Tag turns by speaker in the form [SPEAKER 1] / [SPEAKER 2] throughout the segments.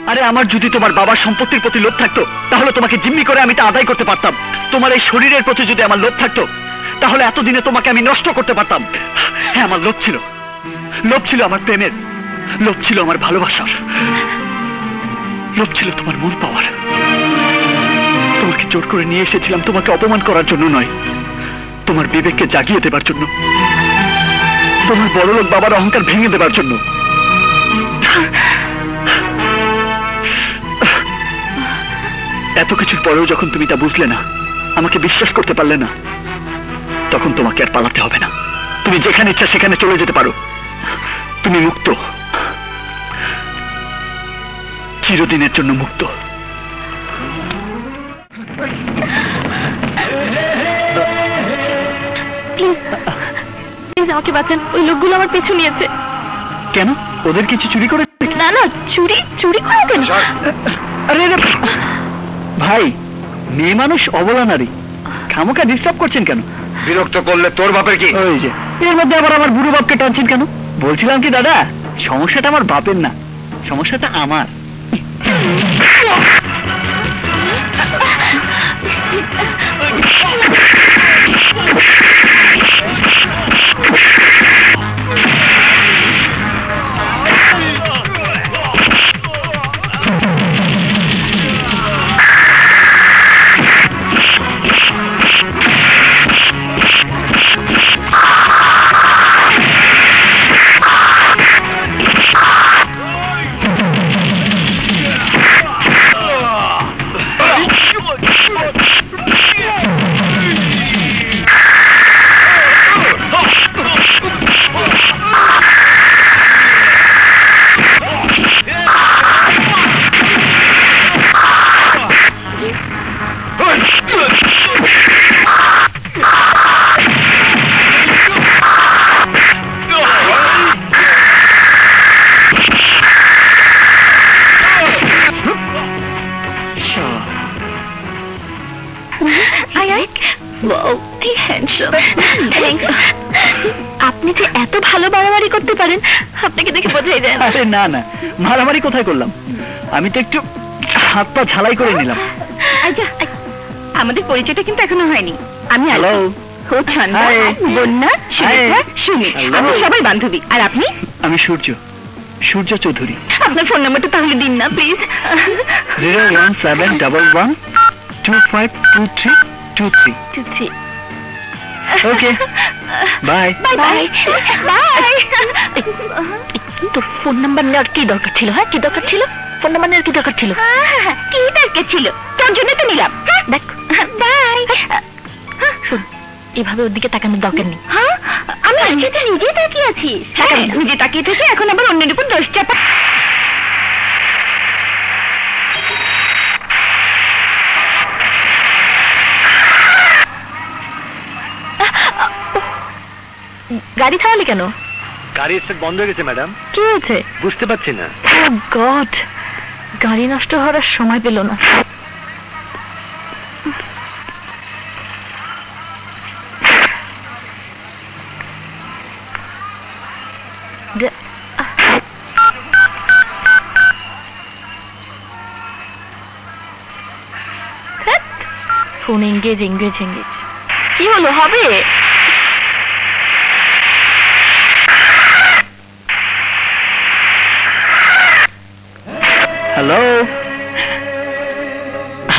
[SPEAKER 1] আরে আমার যদি তোমার বাবার সম্পত্তির প্রতি লোভ থাকতো তাহলে তোমাকে জিম্মি করে আমি তা আদায় করতে পারতাম। তোমার এই শরীরের প্রতি যদি আমার লোভ থাকতো তাহলে এতদিনে তোমাকে আমি নষ্ট করতে পারতাম। হ্যাঁ, আমার লোভ ছিল, লোভ ছিল আমার প্রেমের, লোভ ছিল আমার ভালোবাসার, লোভ ছিল তোমার মন পাওয়ার। তোমাকে জোর করে নিয়ে এসেছিলাম তোমাকে অপমান করার জন্য নয়, তোমার বিবেককে জাগিয়ে দেবার জন্য, তোমার বড়লোক বাবার অহংকার ভেঙে দেবার জন্য। এত কিছুর পরেও যখন তুমি তা বুঝলে না, আমাকে বিশ্বাস করতে পারলে না, তখন তোমাকে আর পালাতে হবে না। তুমি যেখানে ইচ্ছা সেখানে চলে যেতে পারো। তুমি মুক্ত, চিরদিনের জন্য মুক্ত।
[SPEAKER 2] প্লিজ আমাকে বাঁচান, ওই লোকগুলো আমার পিছু নিয়েছে।
[SPEAKER 1] কেন? ওদের কিছু চুরি করে?
[SPEAKER 2] না না, চুরি চুরি করে কেন?
[SPEAKER 1] আরে ভাই, মেয়ে মানুষ, অবলা নারী, খামোকা ডিস্টার্ব করছেন কেন?
[SPEAKER 3] বিরক্ত করলে তোর বাপের কি?
[SPEAKER 1] ওই যে এর মধ্যে আবার আমার বুড়ো বাপকে টানছেন কেন? বলছিলাম কি দাদা, সমস্যাটা আমার বাপের না, সমস্যাটা আমার।
[SPEAKER 2] আপনি যে এত ভালো মারামারি করতে পারেন, আপনাকে দেখে বোঝাই যায় না।
[SPEAKER 1] আরে না না, মারামারি কোথায় করলাম, আমি তো একটু হাত পা ঝালাই করে নিলাম।
[SPEAKER 2] আমাদের পরিচয়টা কিন্তু এখনো হয়নি। আমি
[SPEAKER 1] হ্যালো,
[SPEAKER 2] বন্যা, সুমি, আমি সবাই বান্ধবী। আর আপনি?
[SPEAKER 1] আমি সূর্য, সূর্য চৌধুরী।
[SPEAKER 2] আপনার ফোন নাম্বারটা তাহলে দিন না please.
[SPEAKER 1] 01711252323. Okay, bye
[SPEAKER 2] bye bye bye. তো ফোন নাম্বার নেওয়ার কি দরকার ছিল? হ্যাঁ, কি দরকার ছিল? ফোন নাম্বার নেওয়ার কি দরকার ছিল? কি দরকার ছিল? তোর জন্য তো নিলাম। দেখ, বাই। শোন, এভাবে ওর দিকে তাকানোর দরকার নেই। হ্যাঁ, আমি আজকে তো নিজে তাকিয়ে আছিস। নিজে তাকিয়ে থেকে এখন আবার অন্যের উপর দোষ চাপা। গাড়ি থামালি কেন?
[SPEAKER 3] গাড়ি স্টার্ট বন্ধ হয়ে গেছে ম্যাডাম।
[SPEAKER 2] কি হয়েছে?
[SPEAKER 3] বুঝতে পারছি না।
[SPEAKER 2] ও গড, গাড়ি নষ্ট হওয়ার সময় পেল না। Phone engage engage engage. কি হলো, হবে?
[SPEAKER 1] হ্যালো,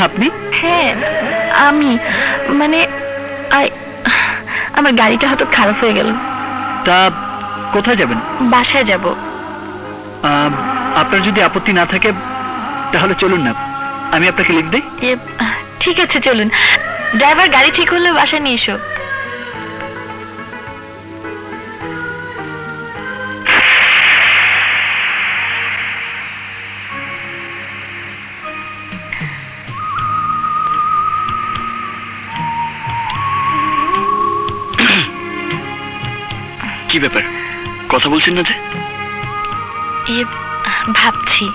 [SPEAKER 1] আপনি?
[SPEAKER 2] হ্যাঁ আমি, মানে আমার গাড়িটা হয়তো খারাপ হয়ে গেল।
[SPEAKER 1] তা কোথায় যাবেন?
[SPEAKER 2] বাসায় যাব।
[SPEAKER 1] আপনার যদি আপত্তি না থাকে তাহলে চলুন না, আমি আপনাকে লিখ দেই।
[SPEAKER 2] ঠিক আছে, চলুন। ড্রাইভার, গাড়ি ঠিক হলে বাসায় নিয়ে এসো।
[SPEAKER 1] কি ব্যাপার, কথা বলছেন না যে?
[SPEAKER 2] ভাবছি।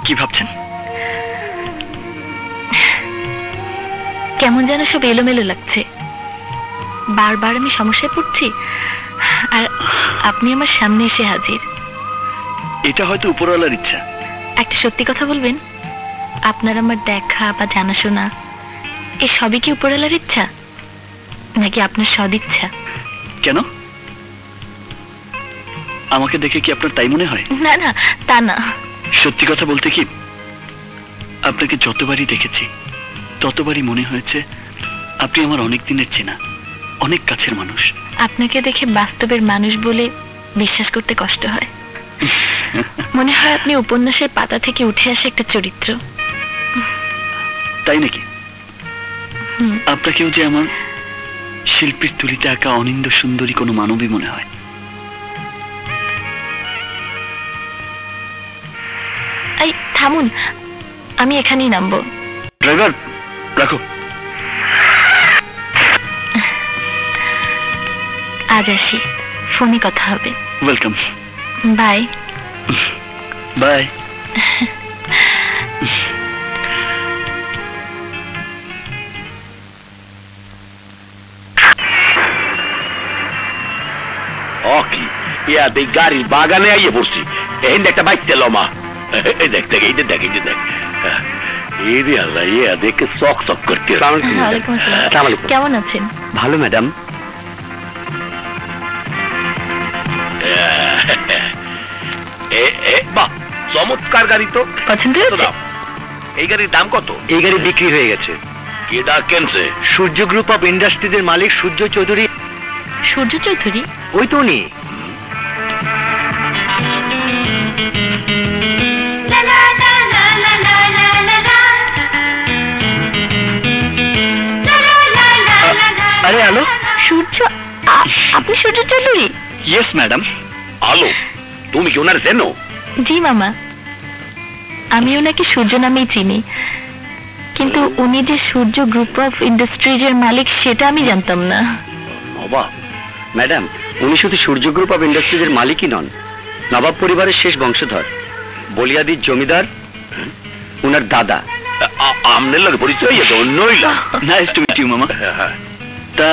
[SPEAKER 1] কি ভাবছেন?
[SPEAKER 2] কেমন যেন সব এলোমেলো লাগছে, বারবার আমি সমস্যায় পড়ছি, আর আপনি আমার সামনে এসে হাজির।
[SPEAKER 1] এটা হয়তো উপরওয়ালার ইচ্ছা,
[SPEAKER 2] একটা সত্যি কথা বলবেন? আপনার আমার দেখা বা জানাশোনা এই সবই কি উপরওয়ালার ইচ্ছা, নাকি আপনার সদিচ্ছা?
[SPEAKER 1] কেন, আমাকে দেখে কি আপনার তাই মনে হয়?
[SPEAKER 2] না না, তা না।
[SPEAKER 1] সত্যি কথা বলতে কি, আপনাকে যতবারই দেখেছি ততবারই মনে হয়েছে আপনি আমার অনেক দিনের চেনা, অনেক কাছের মানুষ।
[SPEAKER 2] আপনাকে দেখে বাস্তবের মানুষ বলে বিশ্বাস করতে কষ্ট হয়। মনে হয় আপনি উপন্যাসের পাতা থেকে উঠে আসা একটা চরিত্র।
[SPEAKER 1] তাই নাকি? আপনাকেও যে আমার শিল্পীর তুলিতে আঁকা অনিন্দ সুন্দরী কোনো মানবী মনে হয়।
[SPEAKER 2] এই থামুন, আমি এখানেই নামবো।
[SPEAKER 1] ড্রাইভার, রাখো।
[SPEAKER 2] আজ আসি, ফোনে কথা হবে।
[SPEAKER 1] ওয়েলকাম।
[SPEAKER 2] Bye
[SPEAKER 1] bye.
[SPEAKER 3] কি ইয়া দেখ গাড়ির বাগানে আইয়ে বসছি, এই একটা বাইক তেল মা, এই দেখ দেখ, এই দেখ, এই দেখ, এই রে আল্লাহ, ইয়া দেখে চক চক করতে।
[SPEAKER 2] ওয়ালাইকুম আসসালাম। কেমন আছেন?
[SPEAKER 1] ভালো ম্যাডাম।
[SPEAKER 3] বাহ, চমৎকার গাড়ি তো।
[SPEAKER 2] পছন্দ হয়েছে?
[SPEAKER 3] এই গাড়ির দাম কত?
[SPEAKER 1] এই গাড়ি বিক্রি হয়ে গেছে।
[SPEAKER 3] কেডা কেনছে?
[SPEAKER 1] সূর্য গ্রুপ অফ ইন্ডাস্ট্রিজের মালিক সূর্য চৌধুরী।
[SPEAKER 2] সূর্য চৌধুরী?
[SPEAKER 1] ওই তো উনি। আরে আলো,
[SPEAKER 2] সূর্য, আপনি সূর্য চৌধুরী?
[SPEAKER 1] Yes madam.
[SPEAKER 3] আলো, তুমি কি ওনার চেনো?
[SPEAKER 2] জি মামা, আমি ওনাকে সূর্য নামেই চিনি, কিন্তু উনি যে সূর্য গ্রুপ অফ ইন্ডাস্ট্রিজের মালিক সেটা আমি জানতাম না।
[SPEAKER 1] নবাব ম্যাডাম, উনি শুধু সূর্য গ্রুপ অফ ইন্ডাস্ট্রিজের মালিকই নন, নবাব পরিবারের শেষ বংশধর, বলিয়াদির জমিদার উনার দাদা।
[SPEAKER 3] আমনের লাগে পরিচয় নইলা।
[SPEAKER 1] নাইস টু মিট ইউ মামা। তা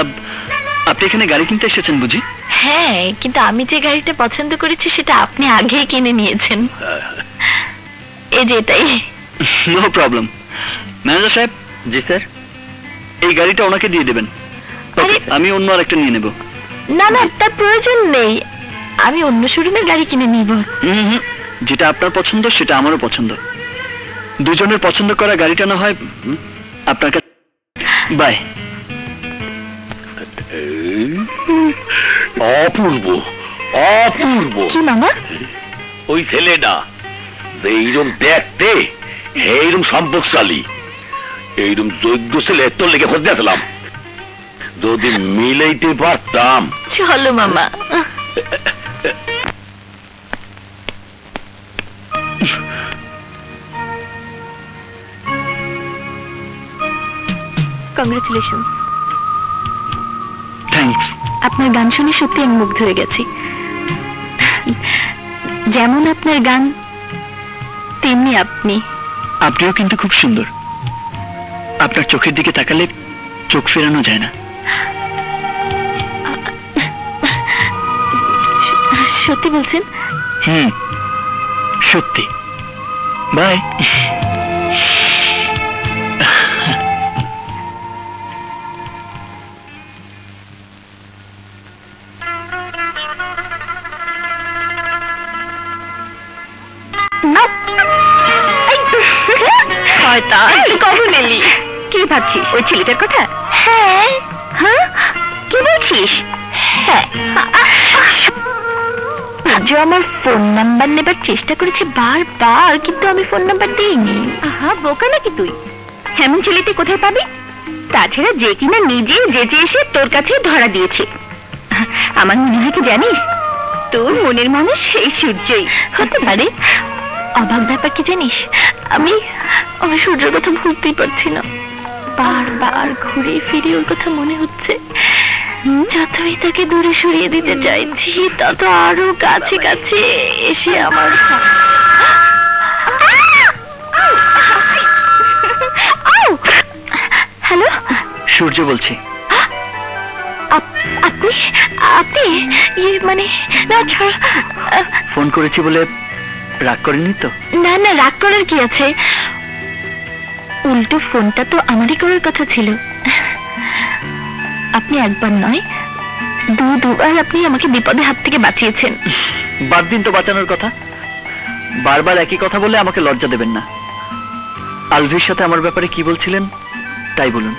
[SPEAKER 1] আপনি এখানে গাড়ি কিনতে এসেছেন বুঝি?
[SPEAKER 2] হ্যাঁ, কিন্তু আমি যে গাড়িটা পছন্দ করেছি সেটা আপনি আগেই কিনে নিয়েছেন। এই যে এটাই।
[SPEAKER 1] No problem. ম্যানেজার সাহেব। জি স্যার। এই গাড়িটা ওনাকে দিয়ে দেবেন, আমি অন্য আরেকটা নিয়ে নেব।
[SPEAKER 2] না না, তার প্রয়োজন নেই, আমি অন্য শোরুমের গাড়ি কিনে নিব।
[SPEAKER 1] যেটা আপনার পছন্দ সেটা আমারও পছন্দ, দুজনের পছন্দ করা গাড়িটা না হয় আপনার কাছে। বাই।
[SPEAKER 3] অপূর্ব, অপূর্ব।
[SPEAKER 2] কি মামা?
[SPEAKER 3] ওই ছেলেটা যে এইরকম দেখতে, এইরকম সম্পদশালী, এইরকম যোগ্য ছেলে তোর লেগে খোঁজ দিয়েছিলাম, যদি মিলাইতে পারতাম।
[SPEAKER 2] চলো মামা। কংগ্রেচুলেশনস।
[SPEAKER 1] থ্যাঙ্কস।
[SPEAKER 2] আপনার গান শুনে সত্যি আমি মুগ্ধ হয়ে গেছি। যেমন আপনার গান তেমনি আপনি।
[SPEAKER 1] আপনিও কিন্তু খুব সুন্দর, আপনার চোখের দিকে তাকালে চোখ ফেরানো যায় না।
[SPEAKER 2] সত্যি বলছেন?
[SPEAKER 1] সত্যি। বাই।
[SPEAKER 2] কখন এলি? কি ভাবছিস? ওই ছেলেটার কথা? হ্যাঁ। হ্যাঁ, কি বলছিস? হ্যাঁ, আজ আমার ফোন নাম্বার নেবার চেষ্টা করেছে বারবার, কিন্তু আমি ফোন নাম্বার দিইনি। আহা, বোকা নাকি তুই? এমন ছেলেটি কোথায় পাবি? তাছাড়া যে কিনা নিজে যেচে এসে তোর কাছে ধরা দিয়েছে। আমার মনে হয় কি জানিস, তোর মনের মানুষ সেই সূর্যই হতে পারে। অবাক ব্যাপার কি জানিস, আমি সূর্যের কথা ভুলতেই পারছি না। বারবার ঘুরে ফিরে ওর কথা মনে হচ্ছে। যতই তাকে দূরে সরিয়ে দিতে চাইছি, তত আরো কাছে কাছে এসে আমার। হ্যালো,
[SPEAKER 1] সূর্য বলছি।
[SPEAKER 2] আপনি আপনি মানে না,
[SPEAKER 1] ফোন করেছি বলে রাগ করেনি তো?
[SPEAKER 2] না না, রাগ করার কি আছে, উল্টো ফোনটা তো আমারই করার কথা ছিল। আপনি একবার নয় দুবার আপনি আমাকে বিপদের হাত থেকে বাঁচিয়েছেন।
[SPEAKER 1] বাদ দিন তো বাঁচানোর কথা, বারবার একই কথা বলে আমাকে লজ্জা দেবেন না। আলভির সাথে আমার ব্যাপারে কি বলছিলেন তাই বলুন।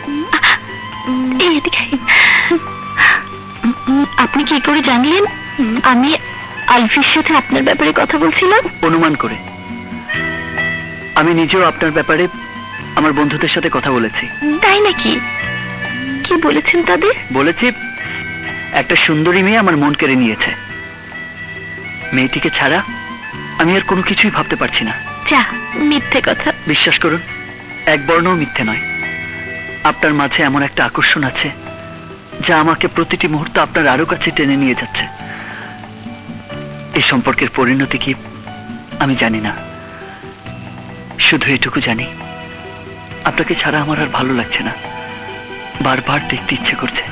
[SPEAKER 2] আপনি কি করে জানলেন আমি আলভির সাথে আপনার ব্যাপারে কথা বলছিলাম?
[SPEAKER 1] অনুমান করে। আমি নিজেও আপনার ব্যাপারে আমার বন্ধুদের সাথে কথা বলেছি।
[SPEAKER 2] তাই নাকি? কি বলেছেন তাদের?
[SPEAKER 1] বলেছি একটা সুন্দরী মেয়ে আমার মন কেড়ে নিয়েছে। মেয়েটিকে ছাড়া আমি আর কোনো কিছুই ভাবতে পারছি না।
[SPEAKER 2] যা মিথ্যে কথা।
[SPEAKER 1] বিশ্বাস করুন, এক বর্ণও মিথ্যে নয়। আপনার মাঝে এমন একটা আকর্ষণ আছে যা আমাকে প্রতিটি মুহূর্তে আপনার আরো কাছে টেনে নিয়ে যাচ্ছে। এই সম্পর্কের পরিণতি কি আমি জানি না, শুধু এটুকু জানি আপনাকে ছাড়া আমার আর ভালো লাগছে না, বারবার দেখতে ইচ্ছে করছে।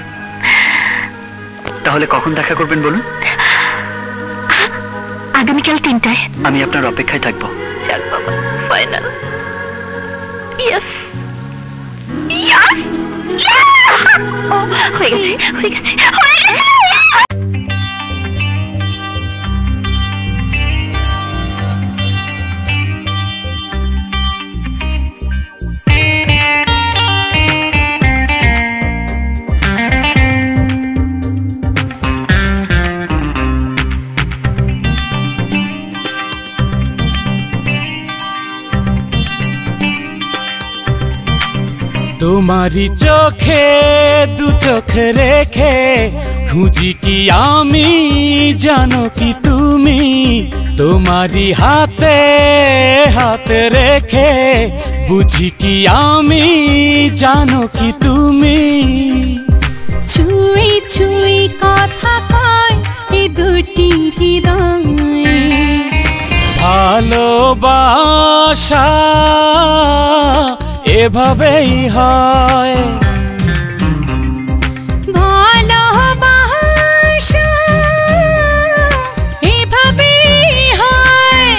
[SPEAKER 1] তাহলে কখন দেখা করবেন বলুন?
[SPEAKER 2] আগামীকাল 3টায়।
[SPEAKER 1] আমি আপনার অপেক্ষায় থাকবো।
[SPEAKER 2] চল বাবা, ফাইনাল। ইয়েস ইয়েস হয়ে গেছে হয়ে গেছে হয়ে গেছে।
[SPEAKER 4] তোমারি চোখে দু চোখ রেখে খুঁজি কি আমি, জানো কি তুমি? তোমারি হাতে হাতে রেখে বুঝি কি আমি, জানো কি তুমি?
[SPEAKER 5] ছুঁই ছুঁই কথা কয় এই দুটি হৃদয়,
[SPEAKER 4] ভালোবাসা এভাবেই হয়।
[SPEAKER 5] ভালোবাসা এভাবেই হয়।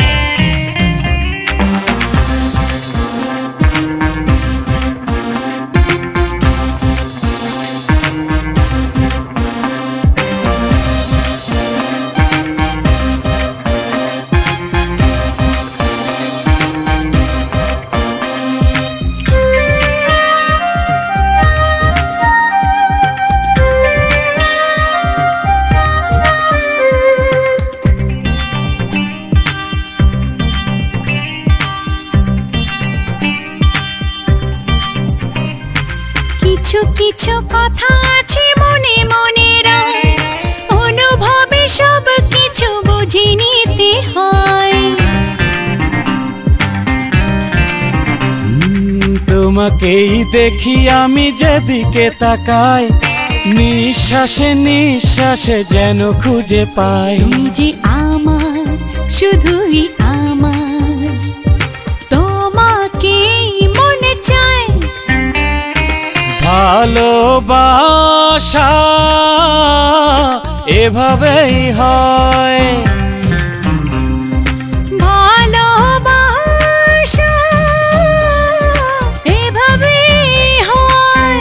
[SPEAKER 5] কিছু কিছু কথা আছে মনে মনে রায়, অনুভবে সব কিছু বুঝে নিতে হয়।
[SPEAKER 4] তোমাকেই দেখি আমি যেদিকে তাকাই, নিঃশ্বাসে নিঃশ্বাসে যেন খুঁজে পাই।
[SPEAKER 5] তুমি যে আমার, শুধুই আমার, তোমাকেই মনে চায়।
[SPEAKER 4] ভালোবাসা এভাবেই হয়।
[SPEAKER 5] ভালোবাসা এভাবেই হয়।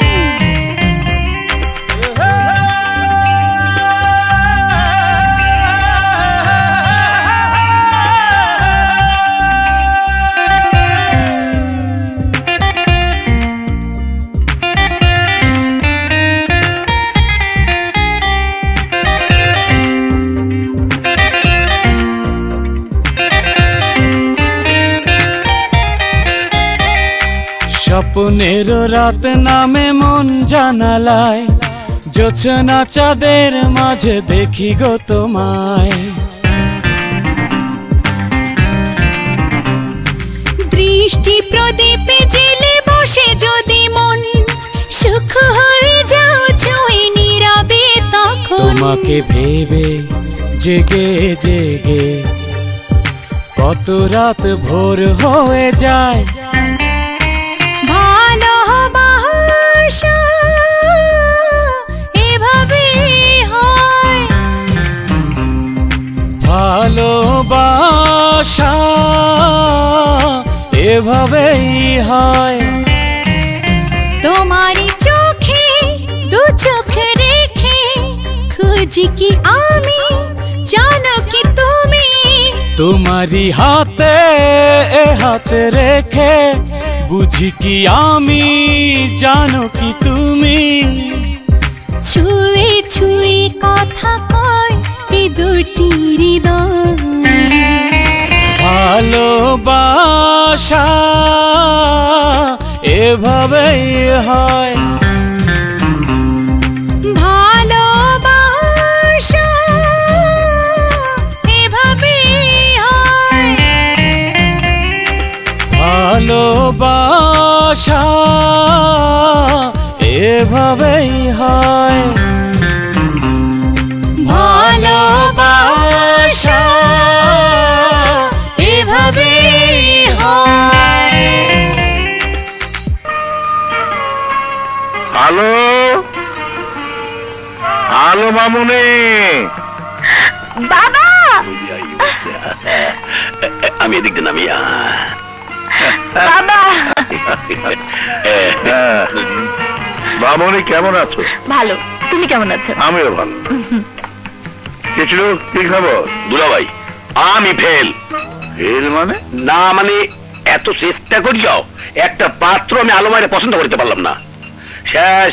[SPEAKER 4] স্বপ্নের রাত নামে মন জানালায়, জোছনা চাঁদের মাঝে দেখি গো তোমায়।
[SPEAKER 5] দৃষ্টি প্রদীপে জেলে বসে যদি মন, সুখ হয়ে যাও ছুঁয়ে নীরবে তখন।
[SPEAKER 4] তোমাকে ভেবে জেগে জেগে কত রাত ভোর হয়ে যায়।
[SPEAKER 5] ভালোবাসা এভাবেই হয়।
[SPEAKER 4] ভালোবাসা ভালোবাসা এভাবেই হয়।
[SPEAKER 5] তোমারই চোখে দু চোখ রেখে খুঁজি কি আমি, জানো কি তুমি?
[SPEAKER 4] তোমারই হাতে এ হাতে রেখে বুঝি কি আমি, জানো কি তুমি?
[SPEAKER 5] ছুঁয়ে ছুঁয়ে কথা কয় এই দুটি হৃদয়।
[SPEAKER 4] ভালোবাসা এভাবেই হয়।
[SPEAKER 5] ভালোবাসা এভাবেই হয়।
[SPEAKER 4] ভালোবাসা এভাবেই হয়।
[SPEAKER 5] ভালোবাসা এভাবেই হয়।
[SPEAKER 3] হ্যালো হ্যালো মামুনি,
[SPEAKER 2] বাবা
[SPEAKER 3] আমি এদিক দিন আমি
[SPEAKER 2] বাবা
[SPEAKER 3] মামুনি কেমন আছো?
[SPEAKER 2] ভালো, তুমি কেমন আছো?
[SPEAKER 3] আমিও ভালো। কিছু কি খবর? দুলাভাই আমি ফেল। ফেল মানে? না মানে এত চেষ্টা করি যাও, একটা পাত্র আমি আলমারে পছন্দ করতে পারলাম না।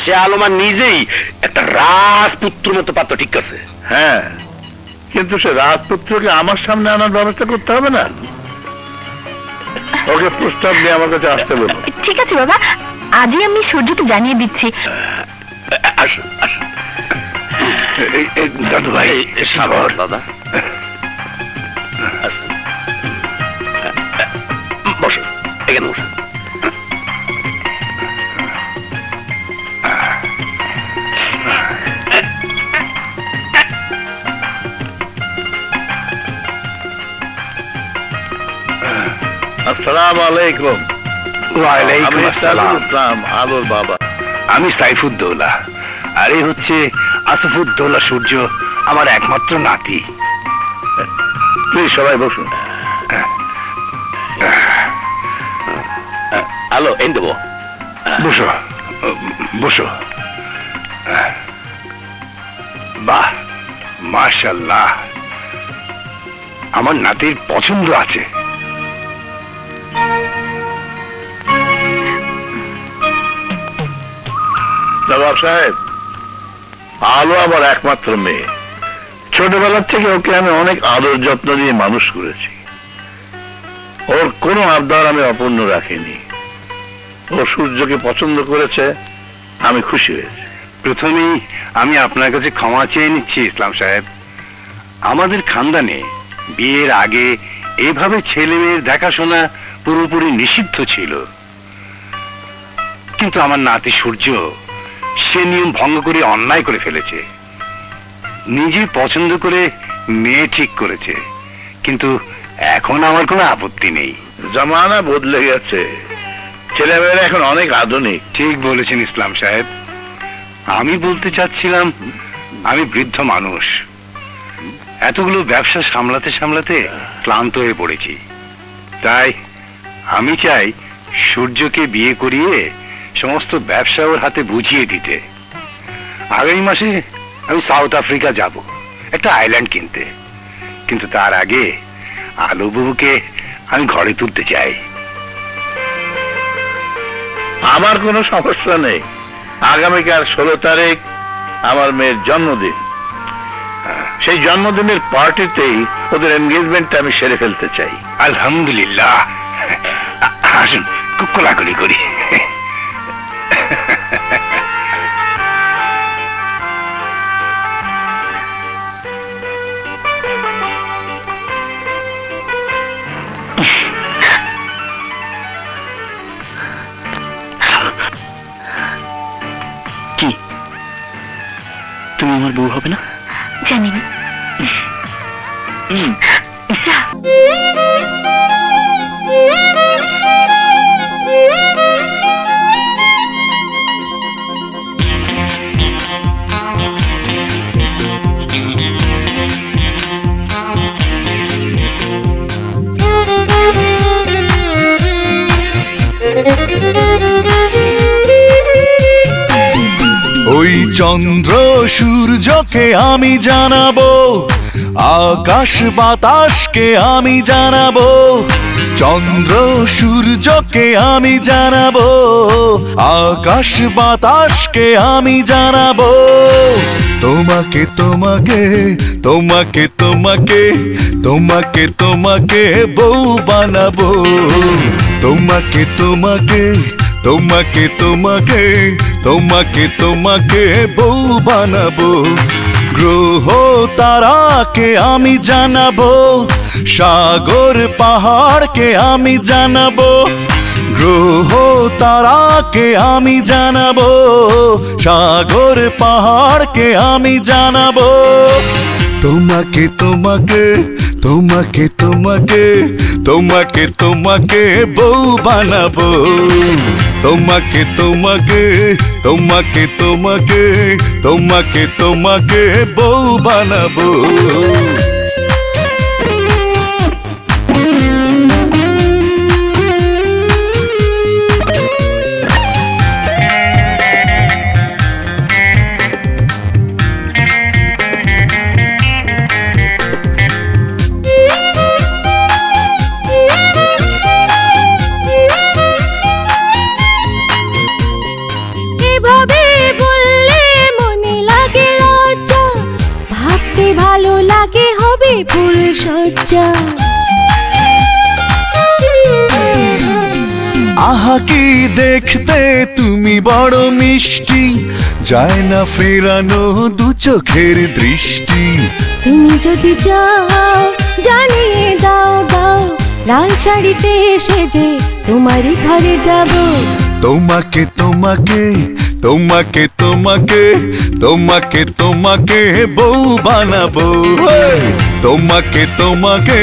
[SPEAKER 3] সে আলমার নিজেই একটা রাজপুত্র মতো পাত্র ঠিক আছে। হ্যাঁ, কিন্তু সে রাজপুত্রকে আমার সামনে আনার ব্যবস্থা করতে হবে না? ওকে প্রস্তাব নিয়ে আমার কাছে আসতে বলো।
[SPEAKER 2] ঠিক আছে বাবা, আজই আমি সূর্যকে জানিয়ে দিচ্ছি।
[SPEAKER 3] আসুন আসুন দাদু ভাই, সাগর দাদা আসুন, বসুন এখানে বসুন। আসসালামু আলাইকুম। ওয়ালাইকুম আসসালাম। আলোর বাবা, আমি সাইফুদ্দৌলা, আর এই হচ্ছে আসফুদ্দৌলা সূর্য, আমার একমাত্র নাতি। প্লিজ সবাই বসুন। আলো এনে দেবো, বসো বসো। বাহ, মাশাআল্লাহ, আমার নাতির পছন্দ আছে। নবাব সাহেব, আলো আমার একমাত্র মেয়ে। ছোটবেলার থেকে ওকে আমি অনেক আদর যত্ন দিয়ে মানুষ করেছি। ওর কোনো আবদার আমি অপূর্ণ রাখিনি। ও সূর্যকে পছন্দ করেছে, আমি খুশি হয়েছি।
[SPEAKER 6] প্রথমেই আমি আপনার কাছে ক্ষমা চেয়ে নিচ্ছি ইসলাম সাহেব। আমাদের খানদানে বিয়ের আগে এভাবে ছেলে মেয়ের দেখাশোনা পুরোপুরি নিষিদ্ধ ছিল, কিন্তু আমার নাতি সূর্য সে নিয়ম ভঙ্গ করে অন্যায় করে ফেলেছে। নিজে পছন্দ করে মেয়ে ঠিক করেছে, কিন্তু এখন আমার কোনো আপত্তি নেই।
[SPEAKER 3] জামানা বদলে গেছে, ছেলেমেয়েরা এখন অনেক আধুনিক।
[SPEAKER 6] ঠিক বলেছেন ইসলাম সাহেব। আমি বলতে চাচ্ছিলাম, আমি বৃদ্ধ মানুষ, এতগুলো ব্যবসা সামলাতে সামলাতে ক্লান্ত হয়ে পড়েছি। তাই আমি চাই সূর্যকে বিয়ে করিয়ে সমস্ত ব্যবসা ওর হাতে বুঝিয়ে দিতে। আগামী মাসে আমি সাউথ আফ্রিকা যাব একটা আইল্যান্ড কিনতে, কিন্তু তার আগে আলো বাবুকে আমি ঘরে তুলতে চাই।
[SPEAKER 3] আমার কোনো সমস্যা নেই। আগামীকাল 16 তারিখ আমার মেয়ের জন্মদিন। সেই জন্মদিনের পার্টিতেই ওদের এনগেজমেন্টটা আমি সেরে ফেলতে চাই।
[SPEAKER 6] আলহামদুলিল্লাহ, আসুন কোলাকুলি করি।
[SPEAKER 1] কি তুমি আমার বউ হবে না?
[SPEAKER 2] জানি না। যা।
[SPEAKER 7] ওই চন্দ্র সূর্যকে আমি জানাবো, আকাশ বাতাসকে আমি জানাবো, চন্দ্র সূর্যকে আমি জানাবো, আকাশ বাতাসকে আমি জানাবো। তোমাকে তোমাকে তোমাকে তোমাকে তোমাকে তোমাকে বউ বানাবো, তোমাকে তোমাকে তোমাকে তোমাকে তোমাকে তোমাকে বউ বানাবো। গ্রহ তারাকে আমি জানাবো, সাগর পাহাড়কে আমি জানাবো, গ্রহ তারাকে আমি জানাবো, সাগর পাহাড়কে আমি জানাবো। তোমাকে তোমাকে তোমাকে তোমাকে তোমাকে তোমাকে বউ বানাবো, তোমাকে তোমাকে তোমাকে তোমাকে তোমাকে তোমাকে বউ বানাবো। আহা কি দেখতে তুমি বড় মিষ্টি, যায় না ফেরানো দু চোখের দৃষ্টি।
[SPEAKER 5] তুমি যদি যাও জানিয়ে দাও দাও, লাল শাড়িতে সেজে তোমারই ঘরে যাব।
[SPEAKER 7] তোমাকে তোমাকে তোমাকে তোমাকে তোমাকে তোমাকে বউ বানাবো, তোমাকে তোমাকে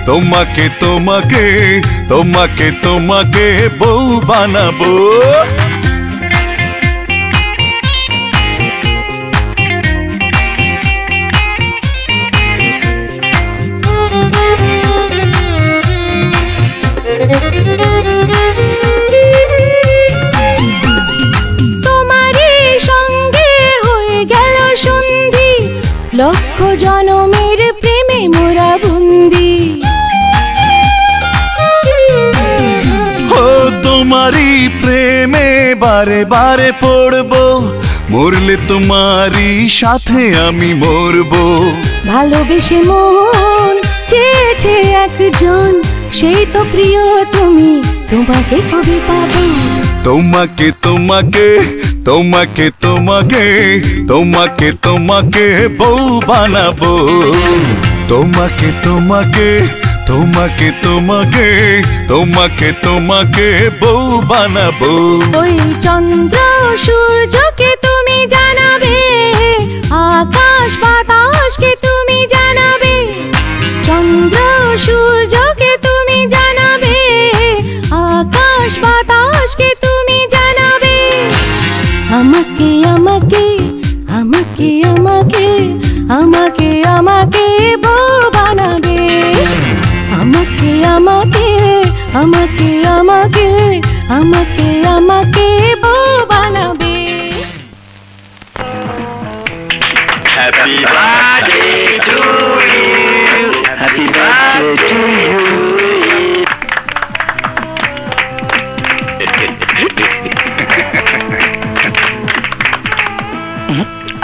[SPEAKER 7] তোমাকে তোমাকে তোমাকে তোমাকে বউ বানাবো।
[SPEAKER 5] লক্ষ জনমের প্রেমে মোরা বন্দি।
[SPEAKER 7] ও তোমারই প্রেমে বারে বারে পড়বো, মরলে তোমারই সাথে আমি মরবো।
[SPEAKER 5] ভালোবেসে মন চেয়েছে একজন, সেই তো প্রিয় তুমি, তোমাকে কবে পাবো।
[SPEAKER 7] তোমাকে তোমাকে তোমাকে তোমাকে তোমাকে তোমাকে বউ বানাবো, তোমাকে তোমাকে তোমাকে তোমাকে তোমাকে তোমাকে বউ বানাবো।
[SPEAKER 5] ওই চন্দ্র সূর্যকে তুমি জানাবে, আকাশ বাতাসকে তুমি জানাবে, চন্দ্র সূর্যকে তুমি জানাবে, আকাশ বাতাসকে তুমি জানাবে। আমাকে আমাকে আমাকে আমাকে আমাকে আমাকে বউ বানাবে, আমাকে আমাকে আমাকে আমাকে আমাকে আমাকে বউ বানাবে।
[SPEAKER 3] Happy birthday to you, happy birthday to you।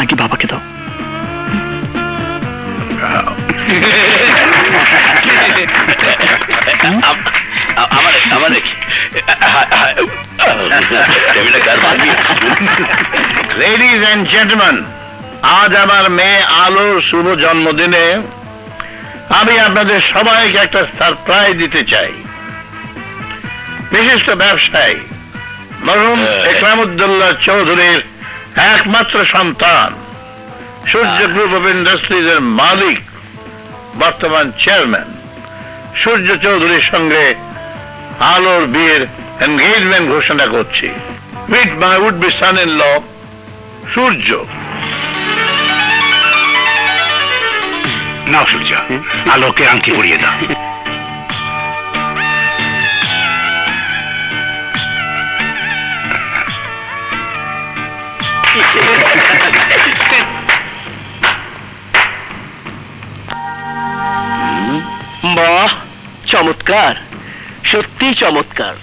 [SPEAKER 1] আগে বাবাকে দাও।
[SPEAKER 3] Ladies and gentlemen, আজ আমার মেয়ে আলোর শুভ জন্মদিনে আমি আপনাদের সবাইকে একটা সারপ্রাইজ দিতে চাই। বিশিষ্ট ব্যবসায়ী মরহুম একরামউদ্দৌলা চৌধুরীর একমাত্র সন্তান, সূর্য গ্রুপ অফ ইন্ডাস্ট্রিজ এর মালিক, বর্তমান চেয়ারম্যান সূর্য চৌধুরীর সঙ্গে আলোর বিয়ের এনগেজমেন্ট ঘোষণা করছি। With my would be son in law Surya.
[SPEAKER 6] Now Surya, আলোকে আংটি পরিয়ে দাও।
[SPEAKER 3] চমৎকার, সত্যি চমৎকার,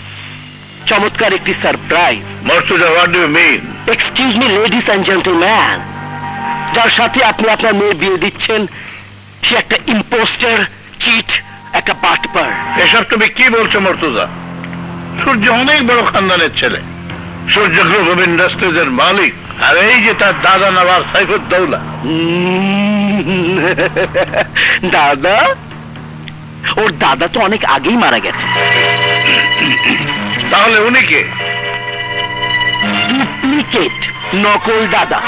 [SPEAKER 3] চমৎকার একটি surprise. Murtaza, what do you mean? Excuse me ladies and gentleman, যার সাথে আপনি আপনার মেয়ে বিয়ে দিচ্ছেন সে একটা ইম্পোস্টার, চিট, একটা বাটপার। এসব তুমি কি বলছো মর্তুজা? সূর্য অনেক বড় খানদানের ছেলে, সূর্য গ্রুপ অফ ইন্ডাস্ট্রিজ এর মালিক, আর এই যে তার দাদা নবাব সাইফুদ্দৌলা। দাদা? ওর দাদা তো অনেক আগেই মারা গেছে। তাহলে উনি কে? ডুপ্লিকেট, নকল দাদা।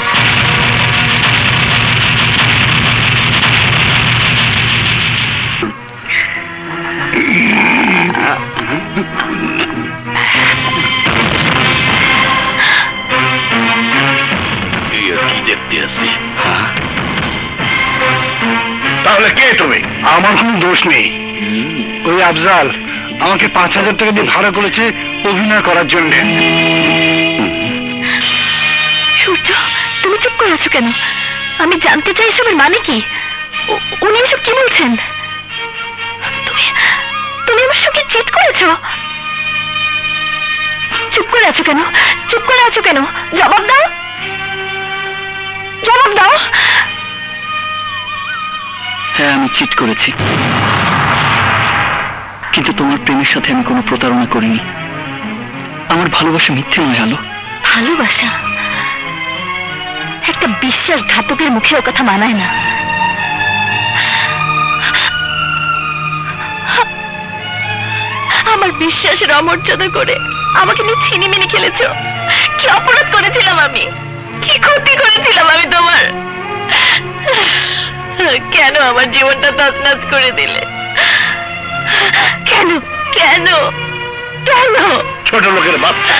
[SPEAKER 3] তাহলে কে তুমি? আমার কোনো দোষ নেই। ওই আফজাল আমাকে 5,000 টাকা দিয়ে ভাড়া করেছে অভিনয় করার জন্য।
[SPEAKER 2] সূর্য, তুমি চুপ করে আছো কেন? আমি জানতে চাই এসবের মানে কি? উনি এসব কি বলছেন? তুমি আমার সঙ্গে চিট করেছো? চুপ করে আছো কেন? চুপ করে আছো কেন? জবাব দাও, জবাব দাও।
[SPEAKER 1] হ্যাঁ, আমি চিট করেছি, কিন্তু তোমার প্রেমের সাথে আমি কোনো প্রতারণা করিনি। আমার ভালোবাসা মিথ্যে নয় আলো।
[SPEAKER 2] ভালোবাসা? একটা বিশ্বাসঘাতকের মুখে ও কথা মানায় না। আমার বিশ্বাসের অমর্যাদা করে আমাকে নিয়ে ছিনিমিনি খেলেছো। কি অপরাধ করেছিলাম আমি? কি ক্ষতি করেছিলাম আমি তোমার? কেন আমার জীবনটা তছনছ করে দিলে? কেন কেন কেন?
[SPEAKER 3] ছোট লোকের বাচ্চা,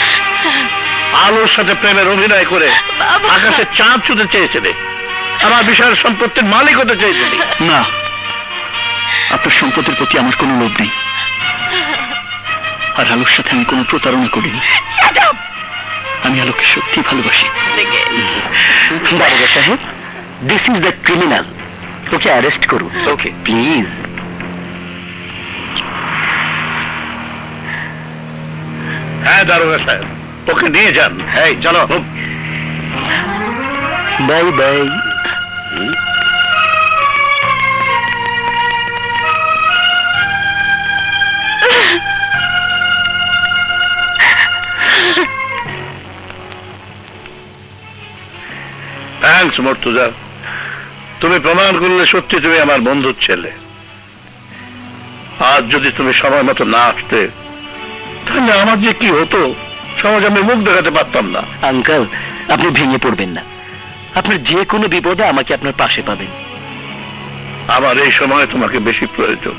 [SPEAKER 3] আলোর সাথে প্রেমের অভিনয় করে আকাশে চাঁদ ছুঁতে চেয়েছিলে, আমার বিশাল সম্পত্তির মালিক হতে চেয়েছিলে।
[SPEAKER 1] না, আপনার সম্পত্তির প্রতি আমার কোনো লোভ নেই, আর আলোর সাথে আমি কোনো প্রতারণা করিনি। আমি আলোকে সত্যি ভালোবাসি।
[SPEAKER 3] দারোগা সাহেব, দিস ইজ দ্য ক্রিমিনাল, ওকে অ্যারেস্ট করুন। Okay please. হ্যাঁ দারোগা সাহেব, ওকে নিয়ে যান। এই চলো। Bye bye. থ্যাংকস মর্তুজা, তুমি প্রমাণ করলে সত্যি তুমি আমার বন্ধুর ছেলে। আজ যদি তুমি সময় মতো না আসতে তাহলে আমার যে কি হতো সমাজ আমি মুখ দেখাতে পারতাম না।
[SPEAKER 1] আঙ্কেল, আপনি ভেঙে পড়বেন না, আপনার যে কোনো বিপদে আমাকে আপনার পাশে পাবেন।
[SPEAKER 3] আমার এই সময় তোমাকে বেশি প্রয়োজন।